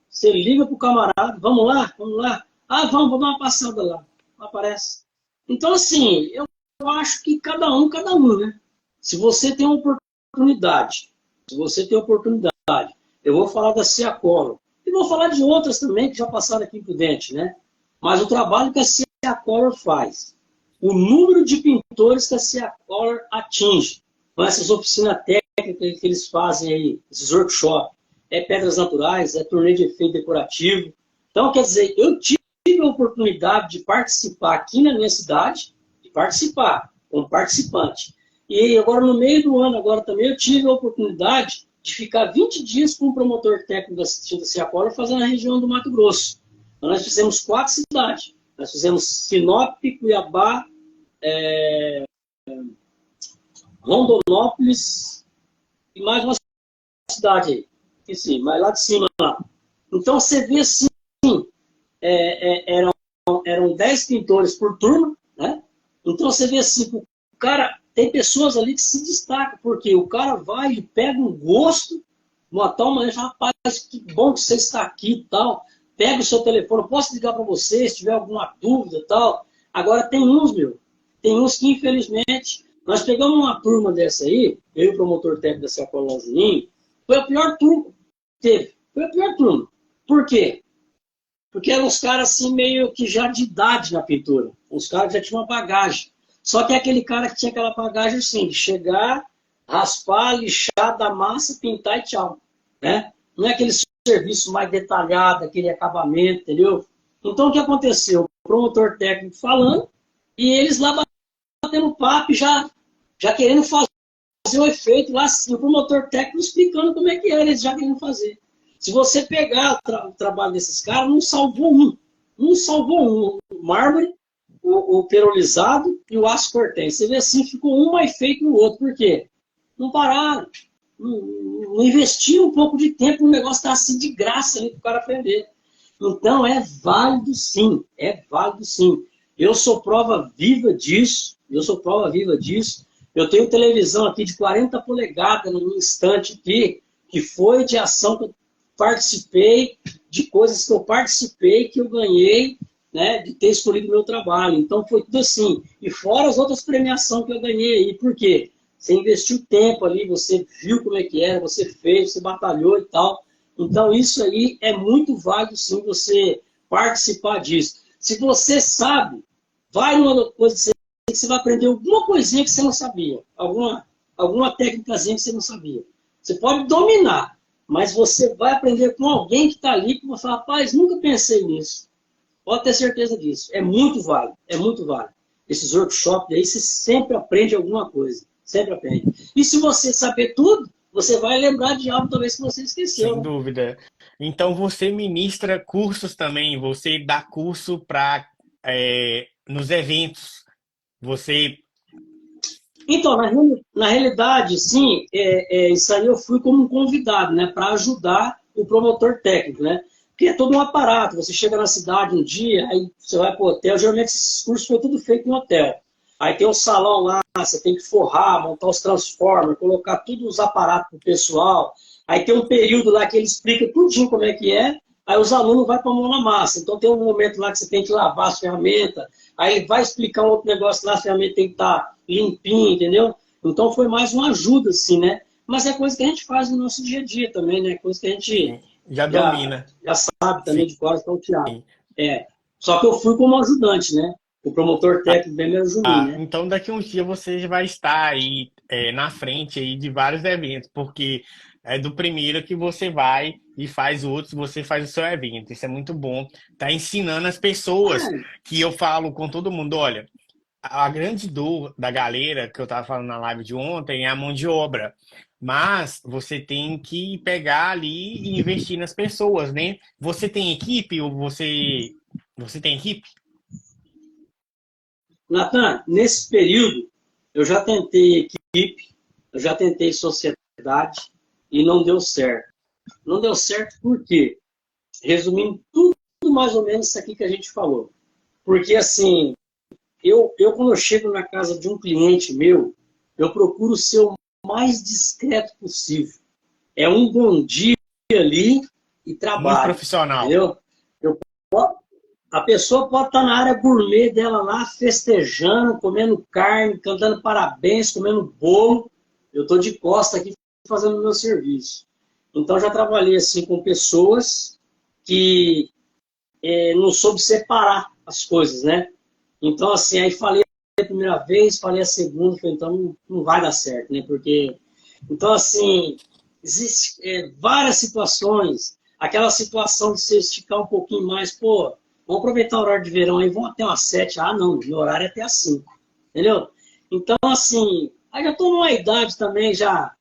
você liga pro camarada, vamos lá, vamos lá. Ah, vamos dar uma passada lá. Não aparece. Então, assim, eu acho que cada um, né? Se você tem uma oportunidade, se você tem oportunidade, eu vou falar da Ciacolor. E vou falar de outras também que já passaram aqui por dentro, né? Mas o trabalho que a Ciacolor faz, o número de pintores que a Ciacolor atinge, com essas oficinas técnicas que eles fazem aí, esses workshops, pedras naturais, turnê de efeito decorativo. Então, quer dizer, eu tive a oportunidade de participar aqui na minha cidade, de participar como participante. E agora, no meio do ano, agora também, eu tive a oportunidade de ficar 20 dias com o promotor técnico da Ciacolor fazendo a região do Mato Grosso. Então, nós fizemos 4 cidades. Nós fizemos Sinop, Cuiabá, Rondonópolis e mais uma cidade aí. Sim, mas lá de cima. Lá. Então, você vê assim, eram 10 pintores por turno, né? Então, você vê assim, o cara, tem pessoas ali que se destacam, porque o cara vai e pega um gosto, de uma tal maneira, rapaz, que bom que você está aqui e tal, pega o seu telefone, posso ligar para você se tiver alguma dúvida e tal. Agora, tem uns que, infelizmente, nós pegamos uma turma dessa aí, eu e o promotor técnico da Ciacolor Juninho, foi a pior turma que teve. Foi a pior turma. Por quê? Porque eram os caras assim, meio que já de idade na pintura. Os caras já tinham uma bagagem. Só que é aquele cara que tinha aquela bagagem assim, de chegar, raspar, lixar, dar massa, pintar e tchau. Né? Não é aquele serviço mais detalhado, aquele acabamento, entendeu? Então o que aconteceu? O promotor técnico falando, e eles lá batendo papo, já querendo fazer o efeito lá assim, o promotor técnico explicando como é que era, eles já queriam fazer. Se você pegar o trabalho desses caras, não salvou um. Não salvou um. O mármore, o perolizado e o aço cortém. Você vê assim, ficou um mais feito no outro. Por quê? Não pararam. Não investiram um pouco de tempo, o negócio está assim de graça ali para o cara aprender. Então é válido sim. É válido sim. Eu sou prova viva disso. Eu tenho televisão aqui de 40 polegadas no instante aqui, que foi de ação que eu participei, de coisas que eu participei, que eu ganhei, né, de ter escolhido o meu trabalho. Então foi tudo assim. E fora as outras premiações que eu ganhei aí. Por quê? Você investiu tempo ali, você viu como é que era, você fez, você batalhou e tal. Então isso aí é muito válido sim você participar disso. Se você sabe, vai numa coisa que você que você vai aprender alguma coisinha que você não sabia, alguma técnicazinha que você não sabia. Você pode dominar, mas você vai aprender com alguém que está ali que vai falar, rapaz, nunca pensei nisso. Pode ter certeza disso. É muito válido, é muito válido. Esses workshops aí, você sempre aprende alguma coisa. Sempre aprende. E se você saber tudo, você vai lembrar de algo talvez que você esqueceu, Sem né? dúvida. Então você ministra cursos também, você dá curso para nos eventos. Você. Então, na realidade, sim, isso aí eu fui como um convidado, né, para ajudar o promotor técnico, né? Porque é todo um aparato. Você chega na cidade um dia, aí você vai para o hotel. Geralmente esses cursos foi tudo feito no hotel. Aí tem o salão lá, você tem que forrar, montar os transformers, colocar todos os aparatos para o pessoal. Aí tem um período lá que ele explica tudinho como é que é. Aí os alunos vão para a mão na massa. Então tem um momento lá que você tem que lavar as ferramentas. Aí ele vai explicar um outro negócio lá, a ferramenta tem que estar limpinha, entendeu? Então foi mais uma ajuda, assim, né? Mas é coisa que a gente faz no nosso dia a dia também, né? Coisa que a gente Sim, já já, domina. já sabe Sim. também de cor, que é o Thiago. É. Só que eu fui como ajudante, né? O promotor técnico bem me ajudou, né? Então daqui a uns dias você vai estar aí na frente aí de vários eventos, porque é do primeiro que você vai e faz outros, você faz o seu evento. Isso é muito bom. Tá ensinando as pessoas É, que eu falo com todo mundo, olha, a grande dor da galera que eu tava falando na live de ontem é a mão de obra. Mas você tem que pegar ali e investir nas pessoas, né? Você tem equipe ou você tem equipe? Natan, nesse período, eu já tentei equipe, eu já tentei sociedade e não deu certo. Não deu certo por quê? Resumindo tudo mais ou menos isso aqui que a gente falou. Porque, assim, eu quando eu chego na casa de um cliente meu, eu procuro ser o mais discreto possível. É um bom dia ali e Muito trabalho, profissional. entendeu? Eu, a pessoa pode estar na área gourmet dela lá, festejando, comendo carne, cantando parabéns, comendo bolo. Eu estou de costa aqui fazendo o meu serviço. Então, já trabalhei assim com pessoas que não soube separar as coisas, né? Então, assim, aí falei a primeira vez, falei a segunda, falei, então não vai dar certo, né? Porque, então, assim, existem várias situações, aquela situação de você esticar um pouquinho mais, pô, vamos aproveitar o horário de verão aí, vamos até umas 7, ah, não, meu horário é até as 5, entendeu? Então, assim, aí já estou numa idade também, já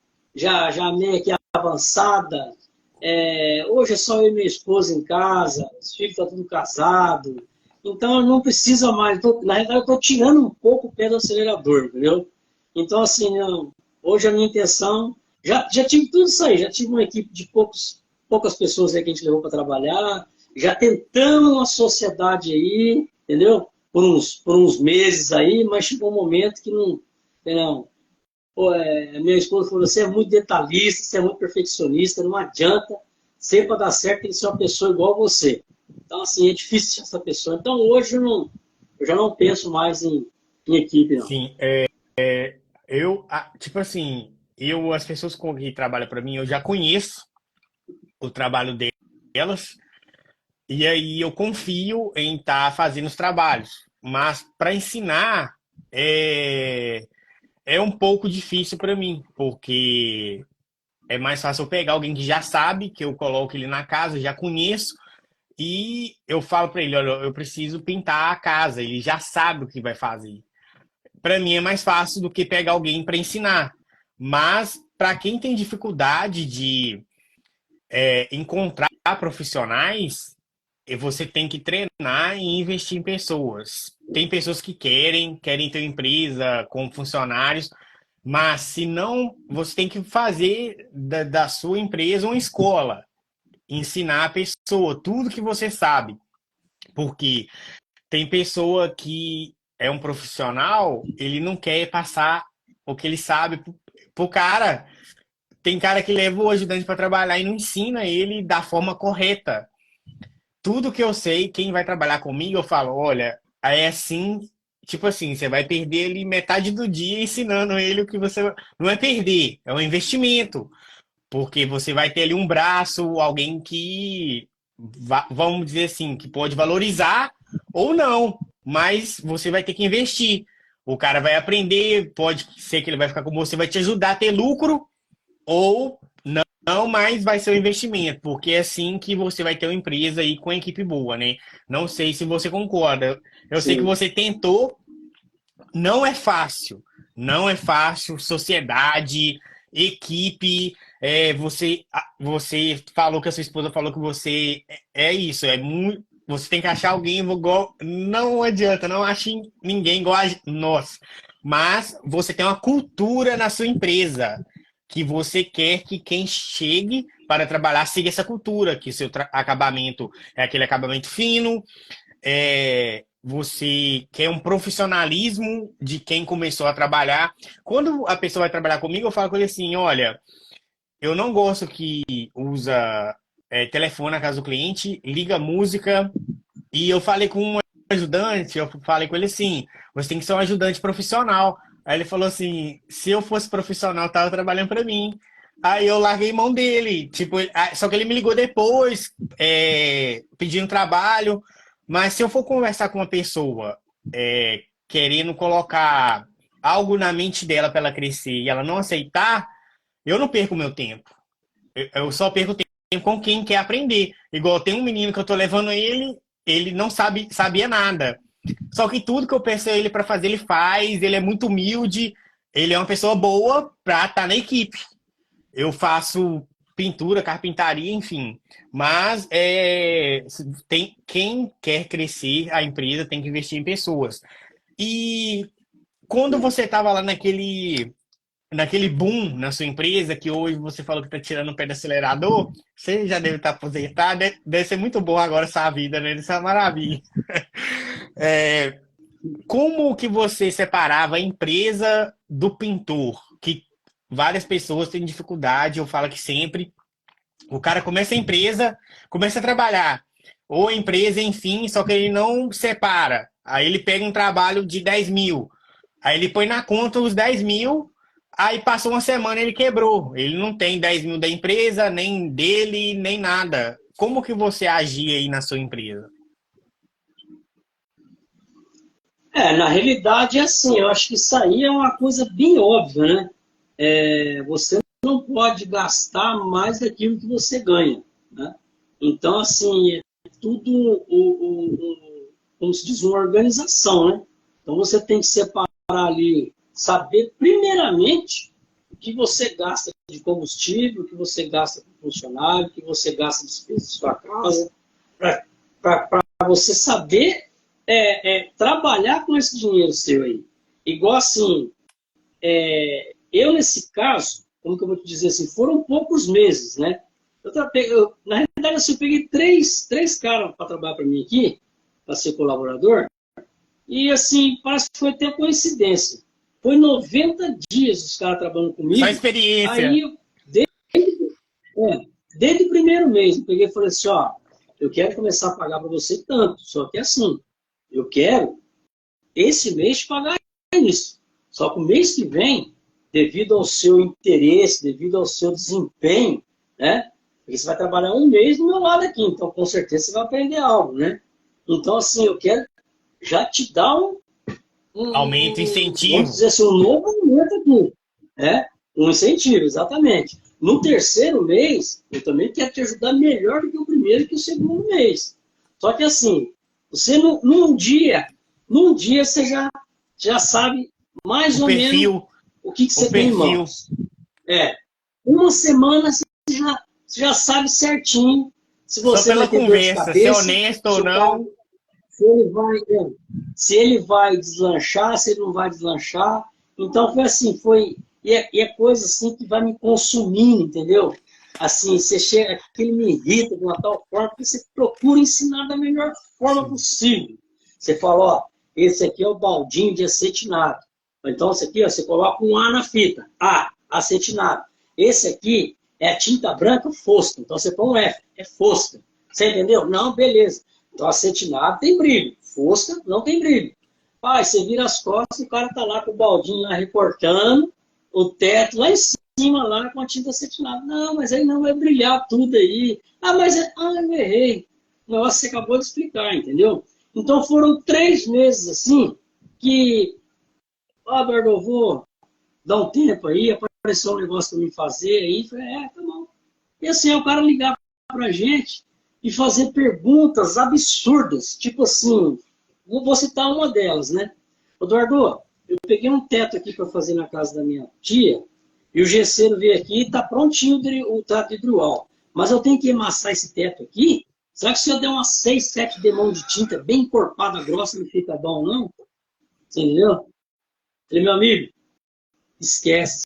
meio que avançada, hoje é só eu e minha esposa em casa, os filhos estão tudo casados, então não precisa mais. Na realidade, eu estou tirando um pouco o pé do acelerador, entendeu? Então, assim, não, hoje a minha intenção. Já tive tudo isso aí, já tive uma equipe de poucas pessoas aí que a gente levou para trabalhar, já tentamos uma sociedade aí, entendeu? Por uns meses aí, mas chegou um momento que não. Pô, minha esposa falou: você é muito detalhista, você é muito perfeccionista, não adianta, sempre para dar certo tem que ser uma pessoa igual a você. Então, assim, é difícil essa pessoa. Então, hoje eu já não penso mais em equipe, não. Sim, tipo assim, as pessoas que trabalham para mim, eu já conheço o trabalho delas, e aí eu confio em estar fazendo os trabalhos. Mas para ensinar é, é um pouco difícil para mim, porque é mais fácil eu pegar alguém que já sabe, que eu coloco ele na casa, já conheço, e eu falo para ele, olha, eu preciso pintar a casa, ele já sabe o que vai fazer. Para mim é mais fácil do que pegar alguém para ensinar. Mas para quem tem dificuldade de encontrar profissionais, você tem que treinar e investir em pessoas. Tem pessoas que querem ter uma empresa com funcionários, mas se não, você tem que fazer da sua empresa uma escola, ensinar a pessoa tudo que você sabe, porque tem pessoa que é um profissional, ele não quer passar o que ele sabe pro cara. Tem cara que leva o ajudante para trabalhar e não ensina ele da forma correta. Tudo que eu sei, quem vai trabalhar comigo, eu falo, olha, é assim, tipo assim, você vai perder ali metade do dia ensinando ele o que você. Não é perder, é um investimento. Porque você vai ter ali um braço, alguém que, vamos dizer assim, que pode valorizar ou não, mas você vai ter que investir. O cara vai aprender, pode ser que ele vai ficar com você, vai te ajudar a ter lucro, ou não, mas vai ser um investimento, porque é assim que você vai ter uma empresa aí com uma equipe boa, né? Não sei se você concorda. Eu sei que Sim, você tentou, não é fácil. Não é fácil, sociedade, equipe. Você falou que a sua esposa falou que você é isso, é muito. Você tem que achar alguém igual. Não adianta, não ache ninguém igual a nós. Mas você tem uma cultura na sua empresa que você quer que quem chegue para trabalhar siga essa cultura, que seu acabamento é aquele acabamento fino, você quer um profissionalismo de quem começou a trabalhar. Quando a pessoa vai trabalhar comigo, eu falo com ele assim: olha, eu não gosto que usa telefone na casa do cliente, liga música. E eu falei com um ajudante, eu falei com ele assim: você tem que ser um ajudante profissional. Aí ele falou assim: se eu fosse profissional, tava trabalhando para mim. Aí eu larguei mão dele, tipo, só que ele me ligou depois, pedindo trabalho. Mas se eu for conversar com uma pessoa querendo colocar algo na mente dela para ela crescer e ela não aceitar, eu não perco meu tempo. Eu só perco tempo com quem quer aprender. Igual tem um menino que eu tô levando ele não sabia nada. Só que tudo que eu peço ele para fazer, ele faz, ele é muito humilde, ele é uma pessoa boa para estar na equipe. Eu faço pintura, carpintaria, enfim. Mas tem quem quer crescer a empresa tem que investir em pessoas. E quando você estava lá naquele boom na sua empresa, que hoje você falou que está tirando o pé do acelerador, você já deve estar aposentado, deve ser muito bom agora essa vida, né? Isso é uma maravilha. É, como que você separava a empresa do pintor? Que várias pessoas têm dificuldade, eu falo que sempre. O cara começa a empresa, começa a trabalhar. Ou a empresa, enfim, só que ele não separa. Aí ele pega um trabalho de 10 mil. Aí ele põe na conta os 10 mil, aí passou uma semana e ele quebrou. Ele não tem 10 mil da empresa, nem dele, nem nada. Como que você agia aí na sua empresa? na realidade é assim, eu acho que isso aí é uma coisa bem óbvia, né? Você não pode gastar mais daquilo que você ganha, né? Então, assim, é tudo, como se diz, uma organização, né? Então, você tem que separar ali, saber, primeiramente, o que você gasta de combustível, o que você gasta com funcionário, o que você gasta de despesa de sua casa, para você saber trabalhar com esse dinheiro seu aí. Igual assim, eu nesse caso, como que eu vou te dizer assim, foram poucos meses, né? Na realidade, assim, eu peguei três caras para trabalhar para mim aqui, para ser colaborador, e assim, parece que foi até coincidência. Foi 90 dias os caras trabalhando Só comigo, experiência. aí desde o primeiro mês, eu peguei e falei assim, ó, eu quero começar a pagar para você tanto, só que assim, eu quero esse mês pagar isso. Só que o mês que vem, devido ao seu interesse, devido ao seu desempenho, né? Porque você vai trabalhar um mês do meu lado aqui, então com certeza você vai aprender algo, né? Então, assim, eu quero já te dar Aumento, vamos incentivo. dizer assim, um novo momento aqui, né? Um incentivo, exatamente. No terceiro mês, eu também quero te ajudar melhor do que o primeiro e que o segundo mês. Só que assim, você num dia você já sabe mais O ou menos perfil, o que o você tem em perfil. mãos. Uma semana você já sabe certinho se Só você vai pela ter dor de conversa, ser cabeça, honesto se ou o cara não. se ele vai deslanchar, se ele não vai deslanchar. Então foi assim, e é coisa assim que vai me consumindo, entendeu? Assim, você chega, aquilo me irrita de uma tal forma que você procura ensinar da melhor forma Sim. possível. Você fala, ó, esse aqui é o baldinho de acetinado. Então, esse aqui, ó, você coloca um A na fita. A, acetinado. Esse aqui é a tinta branca fosca. Então, você põe um F, é fosca. Você entendeu? Não, beleza. Então, acetinado tem brilho. Fosca não tem brilho. Pai, você vira as costas e o cara tá lá com o baldinho lá recortando o teto lá em cima, lá com a tinta acetinada. Não, mas aí não vai brilhar tudo aí. Eu errei. O negócio você acabou de explicar, entendeu? Então foram 3 meses assim que Ó, Eduardo, eu vou dar um tempo aí, apareceu um negócio para me fazer aí. Falei, tá bom. E assim, o cara ligava pra gente e fazer perguntas absurdas, tipo assim, vou citar uma delas, né? Eduardo, eu peguei um teto aqui para fazer na casa da minha tia, e o gesseiro veio aqui e tá prontinho o teto de drywall. Mas eu tenho que emassar esse teto aqui? Será que se eu der umas 6, 7 demãos de tinta bem encorpada, grossa, não fica bom, não? Você entendeu? Falei, meu amigo, esquece.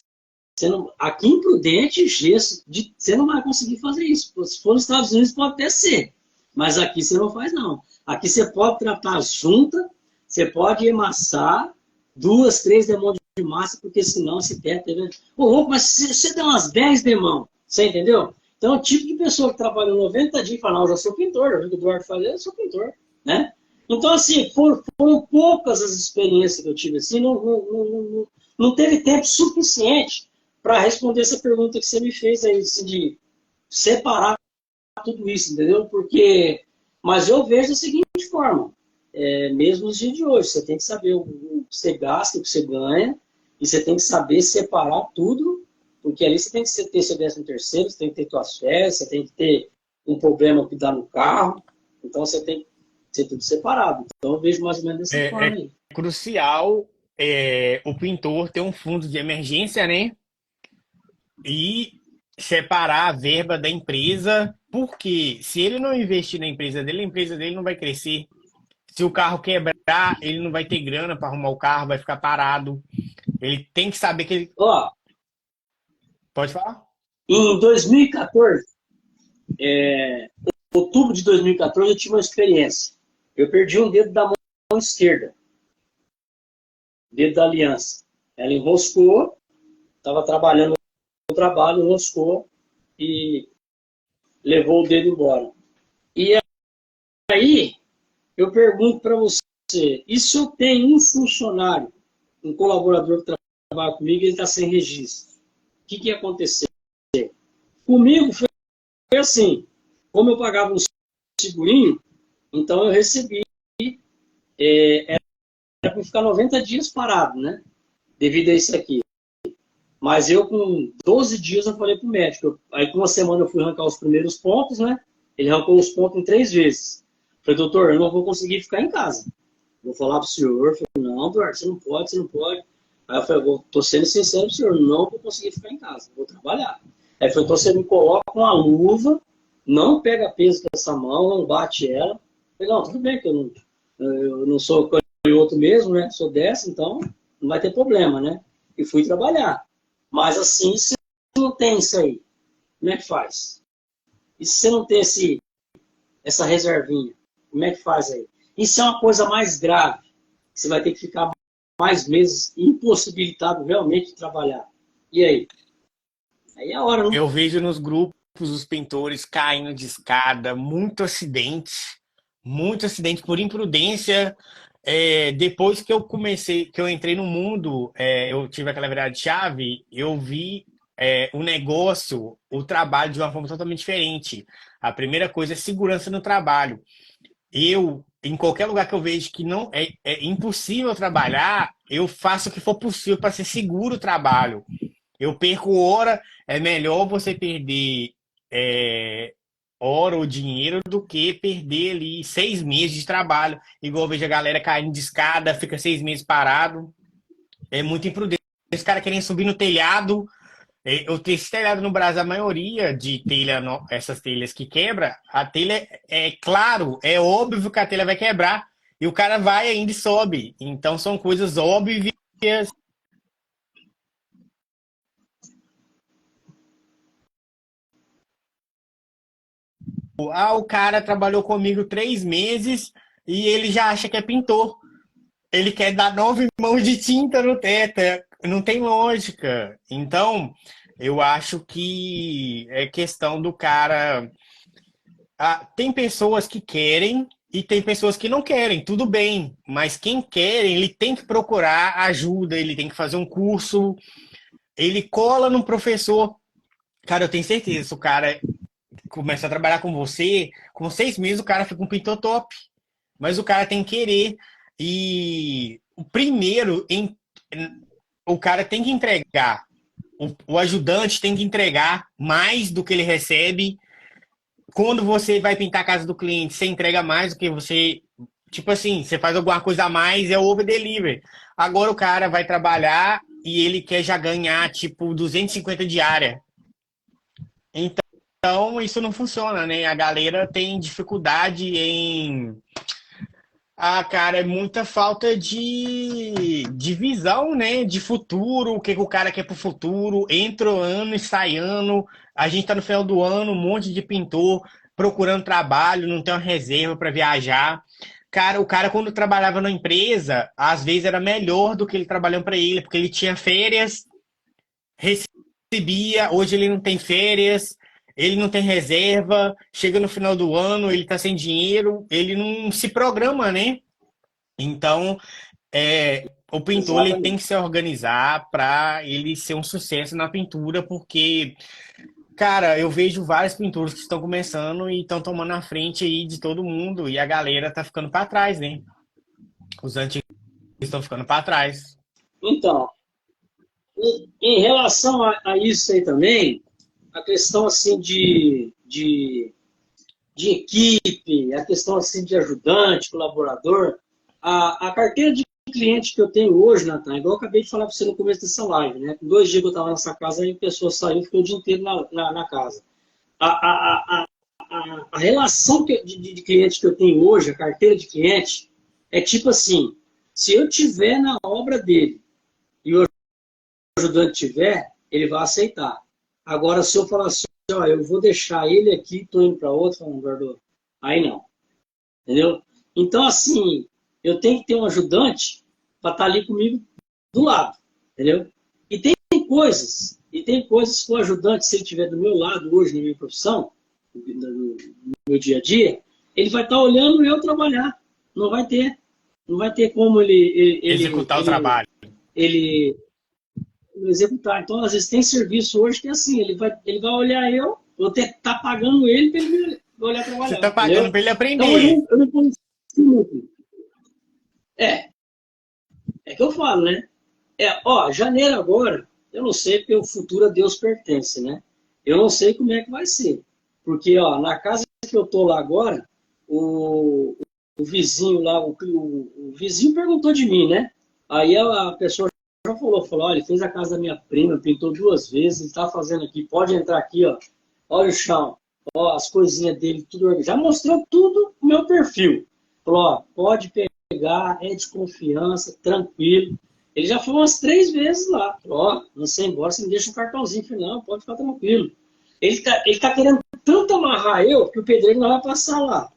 Você não, aqui em Prudente, gesso, você não vai conseguir fazer isso. Se for nos Estados Unidos, pode até ser. Mas aqui você não faz, não. Aqui você pode tratar junta, você pode emassar 2, 3 demãos de massa, porque senão esse teto... Ô, louco, mas você tem umas 10 demãos, você entendeu? Então, é o tipo de pessoa que trabalhou 90 dias e fala, não, eu já sou pintor, eu vi o Eduardo fala, eu sou pintor, né? Então, assim, foram poucas as experiências que eu tive, assim, não teve tempo suficiente para responder essa pergunta que você me fez aí, de separar tudo isso, entendeu? Porque, mas eu vejo da seguinte forma, mesmo nos dias de hoje, você tem que saber o que você gasta, o que você ganha, e você tem que saber separar tudo, porque ali você tem que ter seu 13º, você tem que ter suas férias, você tem que ter um problema que dá no carro, então você tem que ser tudo separado. Então eu vejo mais ou menos dessa É forma aí. crucial o pintor ter um fundo de emergência, né? E separar a verba da empresa, porque se ele não investir na empresa dele, a empresa dele não vai crescer. Se o carro quebrar, ele não vai ter grana para arrumar o carro, vai ficar parado. Ele tem que saber que ele. Ó, Pode falar? em 2014, outubro de 2014, eu tive uma experiência. Eu perdi um dedo da mão esquerda, dedo da aliança. Ela enroscou, estava trabalhando no trabalho, enroscou e levou o dedo embora. E aí, eu pergunto para você, e se eu tenho um funcionário, um colaborador que trabalha comigo e ele está sem registro? O que ia acontecer? Comigo foi assim, como eu pagava um segurinho, então eu recebi, era para ficar 90 dias parado, né? Devido a isso aqui. Mas eu, com 12 dias, eu falei pro médico. Aí, com uma semana, eu fui arrancar os primeiros pontos, né? Ele arrancou os pontos em 3 vezes. Falei, doutor, eu não vou conseguir ficar em casa. Vou falar pro senhor. Falei, não, Eduardo, você não pode, você não pode. Aí eu falei, tô sendo sincero pro senhor, não vou conseguir ficar em casa, vou trabalhar. Aí ele falou, então você me coloca uma luva, não pega peso com essa mão, não bate ela. Eu falei, não, tudo bem que eu não sou canhoto mesmo, né? Sou dessa, então não vai ter problema, né? E fui trabalhar. Mas assim, se não tem isso aí, como é que faz? E se você não tem essa reservinha, como é que faz aí? Isso é uma coisa mais grave. Você vai ter que ficar mais meses impossibilitado realmente de trabalhar. E aí? Aí é a hora, não? Eu vejo nos grupos os pintores caindo de escada, muito acidente por imprudência. Depois que eu comecei, que eu entrei no mundo, eu tive aquela virada de chave, eu vi o negócio, o trabalho de uma forma totalmente diferente. A primeira coisa é segurança no trabalho. Em qualquer lugar que eu vejo que não é impossível trabalhar, eu faço o que for possível para ser seguro o trabalho. Eu perco hora, é melhor você perder é, hora ou dinheiro do que perder ali 6 meses de trabalho. Igual eu vejo a galera caindo de escada, fica 6 meses parado. É muito imprudente. Esse cara querendo subir no telhado. Eu tenho esse telhado no Brasil, a maioria de telha, essas telhas que quebra, a telha é claro, é óbvio que a telha vai quebrar. E o cara vai ainda e sobe. Então são coisas óbvias. O cara trabalhou comigo 3 meses e ele já acha que é pintor. Ele quer dar 9 mãos de tinta no teto. Não tem lógica. Então, eu acho que é questão do cara. Tem pessoas que querem e tem pessoas que não querem. Tudo bem. Mas quem quer, ele tem que procurar ajuda, ele tem que fazer um curso. Ele cola no professor. Cara, eu tenho certeza, se o cara começa a trabalhar com você, com 6 meses o cara fica um pintor top. Mas o cara tem que querer. E o primeiro, o cara tem que entregar, o ajudante tem que entregar mais do que ele recebe. Quando você vai pintar a casa do cliente, você entrega mais do que você. Tipo assim, você faz alguma coisa a mais, é over delivery. Agora o cara vai trabalhar e ele quer já ganhar, tipo, 250 diária. Então, isso não funciona, né? A galera tem dificuldade em. Ah, cara, é muita falta de visão, né? De futuro, o que que o cara quer pro futuro. Entra ano e sai ano. A gente tá no final do ano, um monte de pintor procurando trabalho, não tem uma reserva para viajar. Cara, o cara, quando trabalhava na empresa, às vezes era melhor do que ele trabalhando para ele, porque ele tinha férias, recebia, hoje ele não tem férias, ele não tem reserva, chega no final do ano, ele tá sem dinheiro, ele não se programa, né? Então, o pintor ele tem Exatamente. que se organizar para ele ser um sucesso na pintura, porque, cara, eu vejo vários pintores que estão começando e estão tomando a frente aí de todo mundo e a galera tá ficando para trás, né? Os antigos estão ficando para trás. Então, em relação a isso aí também, a questão assim de equipe, a questão assim de ajudante, colaborador, a carteira de cliente que eu tenho hoje, Natan, igual eu acabei de falar para você no começo dessa live, né? Com 2 dias que eu estava nessa casa, aí a pessoa saiu e ficou o dia inteiro na casa. A, a, a, a relação de cliente que eu tenho hoje, a carteira de cliente, é tipo assim, se eu tiver na obra dele e o ajudante tiver, ele vai aceitar. Agora, se eu falar assim, ó, eu vou deixar ele aqui, estou indo para outro, Eduardo, aí não. Entendeu? Então, assim, eu tenho que ter um ajudante para estar ali comigo do lado. Entendeu? E tem coisas que o ajudante, se ele estiver do meu lado hoje na minha profissão, no meu dia a dia, ele vai estar olhando eu trabalhar. Não vai ter. Não vai ter como Executar o trabalho. ele executar. Então, às vezes, tem serviço hoje que é assim, ele vai olhar eu, vou ter que estar pagando ele para ele me olhar Você trabalhar, tá pagando entendeu? para ele Então, hoje aprender. eu não consigo muito. É, é que eu falo, né? Janeiro agora, eu não sei porque o futuro a Deus pertence, né? Eu não sei como é que vai ser. Porque, na casa que eu tô lá agora, o, o vizinho lá, o vizinho perguntou de mim, né? Aí a pessoa já falou, olha, ele fez a casa da minha prima, pintou 2 vezes, ele tá fazendo aqui, pode entrar aqui, ó. Olha o chão, ó, as coisinhas dele, tudo. Já mostrou tudo o meu perfil. Falou, ó, pode pegar, é de confiança, tranquilo. Ele já foi umas 3 vezes lá. Ó, você embora, você me deixa um cartãozinho. Falei, não, pode ficar tranquilo. Ele tá querendo tanto amarrar eu que o pedreiro não vai passar lá.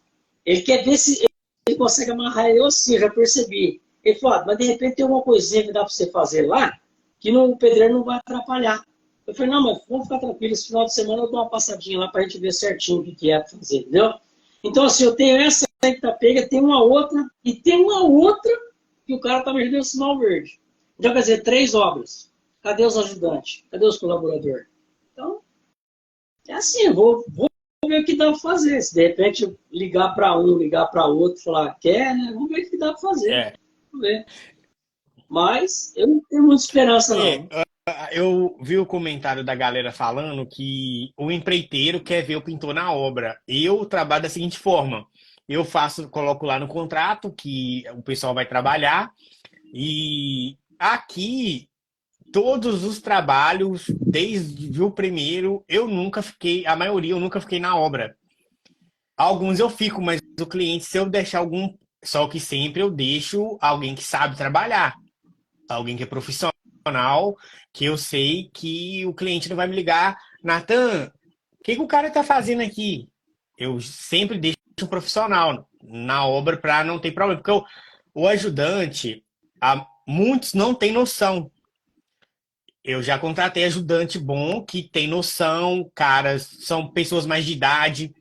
Ele quer ver se ele consegue amarrar eu assim, eu já percebi. Ele falou, mas de repente tem uma coisinha que dá para você fazer lá que o pedreiro não vai atrapalhar. Eu falei, não, mas vamos ficar tranquilo, esse final de semana eu dou uma passadinha lá para a gente ver certinho o que é para fazer, entendeu? Então, assim, eu tenho essa que tá pega, tem uma outra, e tem uma outra que o cara tá me dando sinal verde. Então, quer dizer, 3 obras. Cadê os ajudantes? Cadê os colaboradores? Então, é assim, eu vou ver o que dá para fazer. Se de repente eu ligar para um, ligar para outro, falar, quer, né? Vamos ver o que dá para fazer. É. Vamos ver. Mas eu não tenho muita esperança, É, não. eu vi o comentário da galera falando que o empreiteiro quer ver o pintor na obra. Eu trabalho da seguinte forma: eu faço, coloco lá no contrato que o pessoal vai trabalhar e aqui todos os trabalhos, desde o primeiro, eu nunca fiquei, a maioria eu nunca fiquei na obra. Alguns eu fico, mas o cliente, se eu deixar algum, só que sempre eu deixo alguém que sabe trabalhar, alguém que é profissional, que eu sei que o cliente não vai me ligar, Natan, o que que o cara tá fazendo aqui? Eu sempre deixo um profissional na obra para não ter problema, porque o ajudante, muitos não têm noção. Eu já contratei ajudante bom que tem noção, caras, são pessoas mais de idade.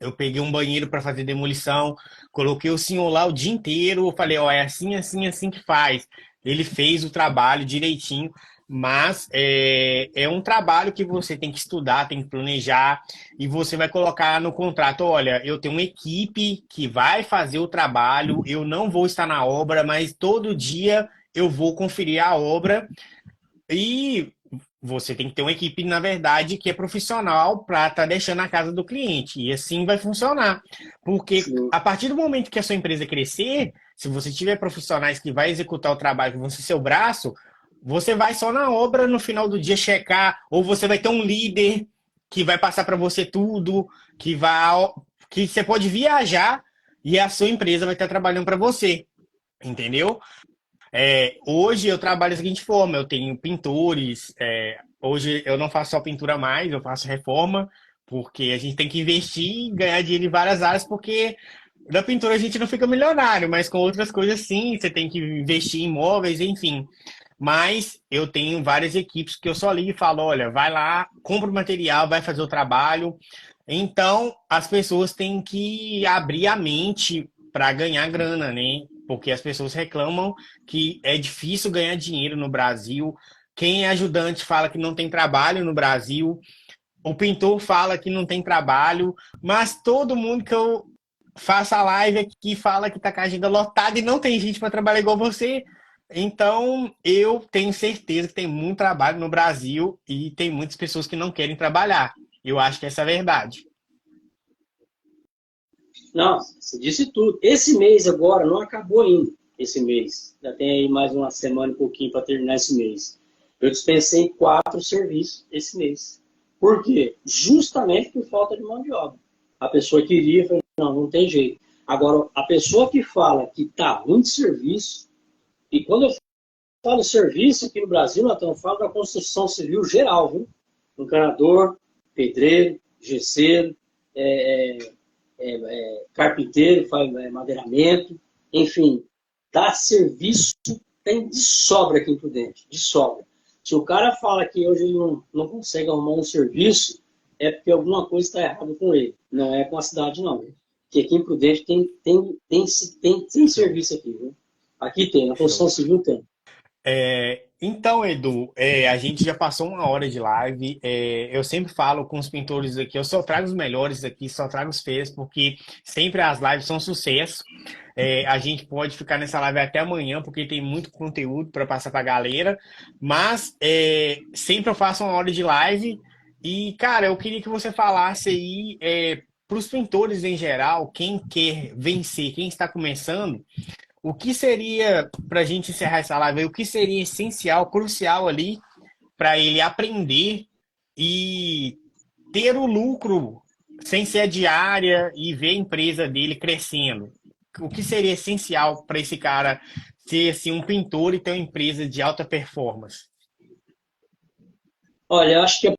Eu peguei um banheiro para fazer demolição, coloquei o senhor lá o dia inteiro, eu falei, ó, é assim, assim, assim que faz. Ele fez o trabalho direitinho, mas é um trabalho que você tem que estudar, tem que planejar, e você vai colocar no contrato, olha, eu tenho uma equipe que vai fazer o trabalho, eu não vou estar na obra, mas todo dia eu vou conferir a obra e você tem que ter uma equipe, na verdade, que é profissional para estar deixando a casa do cliente. E assim vai funcionar. Porque Sim. a partir do momento que a sua empresa crescer, se você tiver profissionais que vai executar o trabalho, que vão ser seu braço, você vai só na obra no final do dia checar, ou você vai ter um líder que vai passar para você tudo, que você pode viajar e a sua empresa vai estar trabalhando para você, entendeu? Hoje eu trabalho da seguinte forma, eu tenho pintores, hoje eu não faço só pintura mais, eu faço reforma, porque a gente tem que investir e ganhar dinheiro em várias áreas, porque da pintura a gente não fica milionário, mas com outras coisas sim, você tem que investir em imóveis, enfim. Mas eu tenho várias equipes que eu só ligo e falo, olha, vai lá, compra o material, vai fazer o trabalho. Então, as pessoas têm que abrir a mente para ganhar grana, né? Porque as pessoas reclamam que é difícil ganhar dinheiro no Brasil. Quem é ajudante fala que não tem trabalho no Brasil. O pintor fala que não tem trabalho. Mas todo mundo que eu faço a live aqui fala que tá com a agenda lotada e não tem gente para trabalhar igual você. Então, eu tenho certeza que tem muito trabalho no Brasil e tem muitas pessoas que não querem trabalhar. Eu acho que essa é a verdade. Não, você disse tudo. Esse mês agora não acabou ainda, esse mês. Já tem aí mais uma semana e pouquinho para terminar esse mês. Eu dispensei 4 serviços esse mês. Por quê? Justamente por falta de mão de obra. A pessoa queria, falou, não, não tem jeito. Agora, a pessoa que fala que está ruim de serviço, e quando eu falo serviço aqui no Brasil, Natão, eu falo da construção civil geral, viu? Encanador, pedreiro, gesseiro, carpinteiro, faz madeiramento, enfim, dá serviço, tem de sobra aqui em Prudente, de sobra. Se o cara fala que hoje ele não consegue arrumar um serviço, é porque alguma coisa está errada com ele, não é com a cidade não. Porque aqui em Prudente tem serviço aqui, viu? Aqui tem, na construção Show. civil tem. Então, Edu, a gente já passou uma hora de live. Eu sempre falo com os pintores aqui, eu só trago os melhores aqui, só trago os feios, porque sempre as lives são sucesso. A gente pode ficar nessa live até amanhã, porque tem muito conteúdo para passar para a galera. Mas sempre eu faço uma hora de live. E, cara, eu queria que você falasse aí para os pintores em geral, quem quer vencer, quem está começando. O que seria, para a gente encerrar essa live, o que seria essencial, crucial ali, para ele aprender e ter o lucro sem ser a diária e ver a empresa dele crescendo? O que seria essencial para esse cara ser assim, um pintor e ter uma empresa de alta performance? Olha, eu acho que a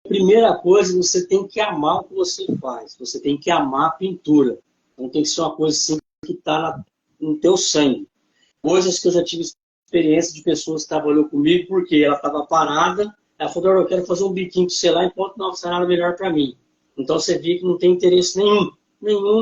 primeira coisa, você tem que amar o que você faz. Você tem que amar a pintura. Então tem que ser uma coisa assim que está no teu sangue. Coisas que eu já tive experiência de pessoas que trabalhou comigo, porque ela estava parada, ela falou, eu quero fazer um biquinho para você lá, enquanto não será nada melhor para mim. Então você vê que não tem interesse nenhum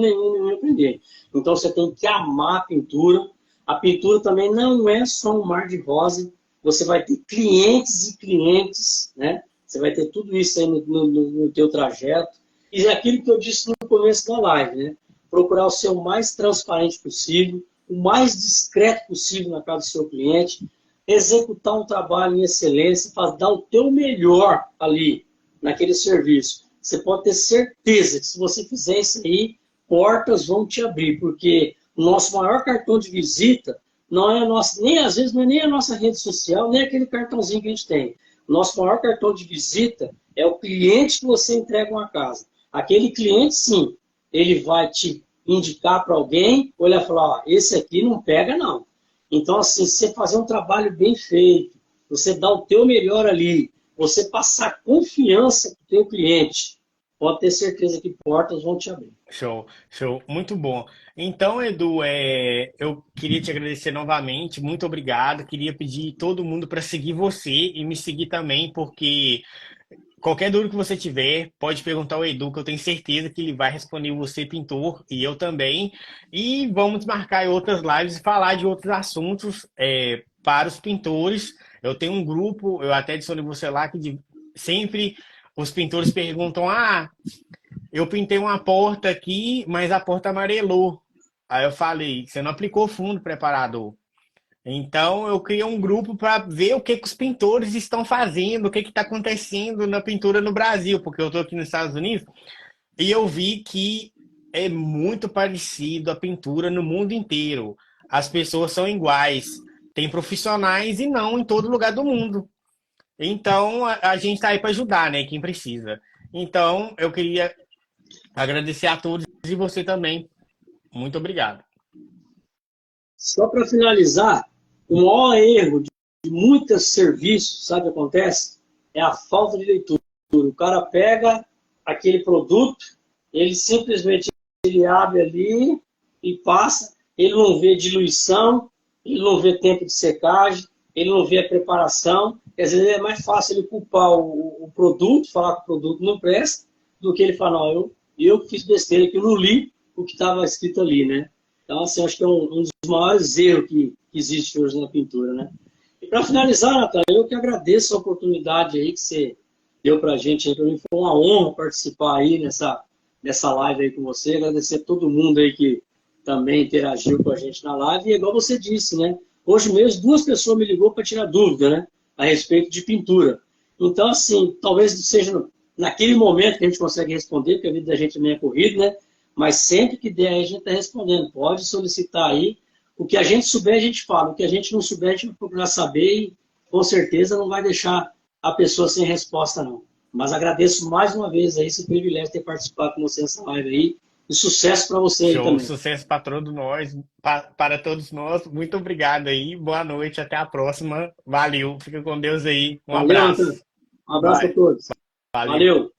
em aprender. Então você tem que amar a pintura. A pintura também não é só um mar de rosa. Você vai ter clientes e clientes, né? Você vai ter tudo isso aí no teu trajeto. E é aquilo que eu disse no começo da live, né? Procurar o ser o mais transparente possível, o mais discreto possível na casa do seu cliente, executar um trabalho em excelência, dar o teu melhor ali, naquele serviço. Você pode ter certeza que se você fizer isso aí, portas vão te abrir, porque o nosso maior cartão de visita não é a nossa, nem às vezes não é nem a nossa rede social, nem aquele cartãozinho que a gente tem. O nosso maior cartão de visita é o cliente que você entrega uma casa. Aquele cliente, sim, ele vai te indicar para alguém, ou ele vai falar, ó, esse aqui não pega não. Então, assim, você fazer um trabalho bem feito, você dar o teu melhor ali, você passar confiança para o teu cliente, pode ter certeza que portas vão te abrir. Show, show, muito bom. Então, Edu, eu queria te agradecer novamente, muito obrigado. Queria pedir todo mundo para seguir você e me seguir também, porque qualquer dúvida que você tiver, pode perguntar ao Edu, que eu tenho certeza que ele vai responder você, pintor, e eu também. E vamos marcar outras lives e falar de outros assuntos para os pintores. Eu tenho um grupo, eu até adicionei você lá, que sempre os pintores perguntam: ah, eu pintei uma porta aqui, mas a porta amarelou. Aí eu falei: você não aplicou fundo preparador. Então, eu criei um grupo para ver o que os pintores estão fazendo, o que está acontecendo na pintura no Brasil, porque eu estou aqui nos Estados Unidos e eu vi que é muito parecido a pintura no mundo inteiro. As pessoas são iguais. Tem profissionais e não em todo lugar do mundo. Então, a gente está aí para ajudar, né? Quem precisa. Então, eu queria agradecer a todos e você também. Muito obrigado. Só para finalizar, o maior erro de muitos serviços, sabe o que acontece? É a falta de leitura. O cara pega aquele produto, ele simplesmente ele abre ali e passa, ele não vê diluição, ele não vê tempo de secagem, ele não vê a preparação. Quer dizer, é mais fácil ele culpar o produto, falar que o produto não presta, do que ele falar, não, eu fiz besteira, que eu não li o que estava escrito ali, né? Então, assim, acho que é um dos maiores erros que existe hoje na pintura, né? E para finalizar, Natália, eu que agradeço a oportunidade aí que você deu para a gente. Para mim foi uma honra participar aí nessa live aí com você. Agradecer a todo mundo aí que também interagiu com a gente na live. E igual você disse, né? Hoje mesmo 2 pessoas me ligou para tirar dúvida, né? A respeito de pintura. Então, assim, talvez seja naquele momento que a gente consegue responder, porque a vida da gente também é corrida, né? Mas sempre que der, a gente está respondendo. Pode solicitar aí. O que a gente souber, a gente fala. O que a gente não souber, a gente vai procurar saber e com certeza não vai deixar a pessoa sem resposta, não. Mas agradeço mais uma vez aí esse privilégio de ter participado com você nessa live aí. E sucesso para você aí Show, também. sucesso para todos nós, para todos nós. Muito obrigado aí. Boa noite, até a próxima. Valeu, fica com Deus aí. Um Valeu, Antônio. abraço. Um abraço a Vai, todos. valeu. Valeu.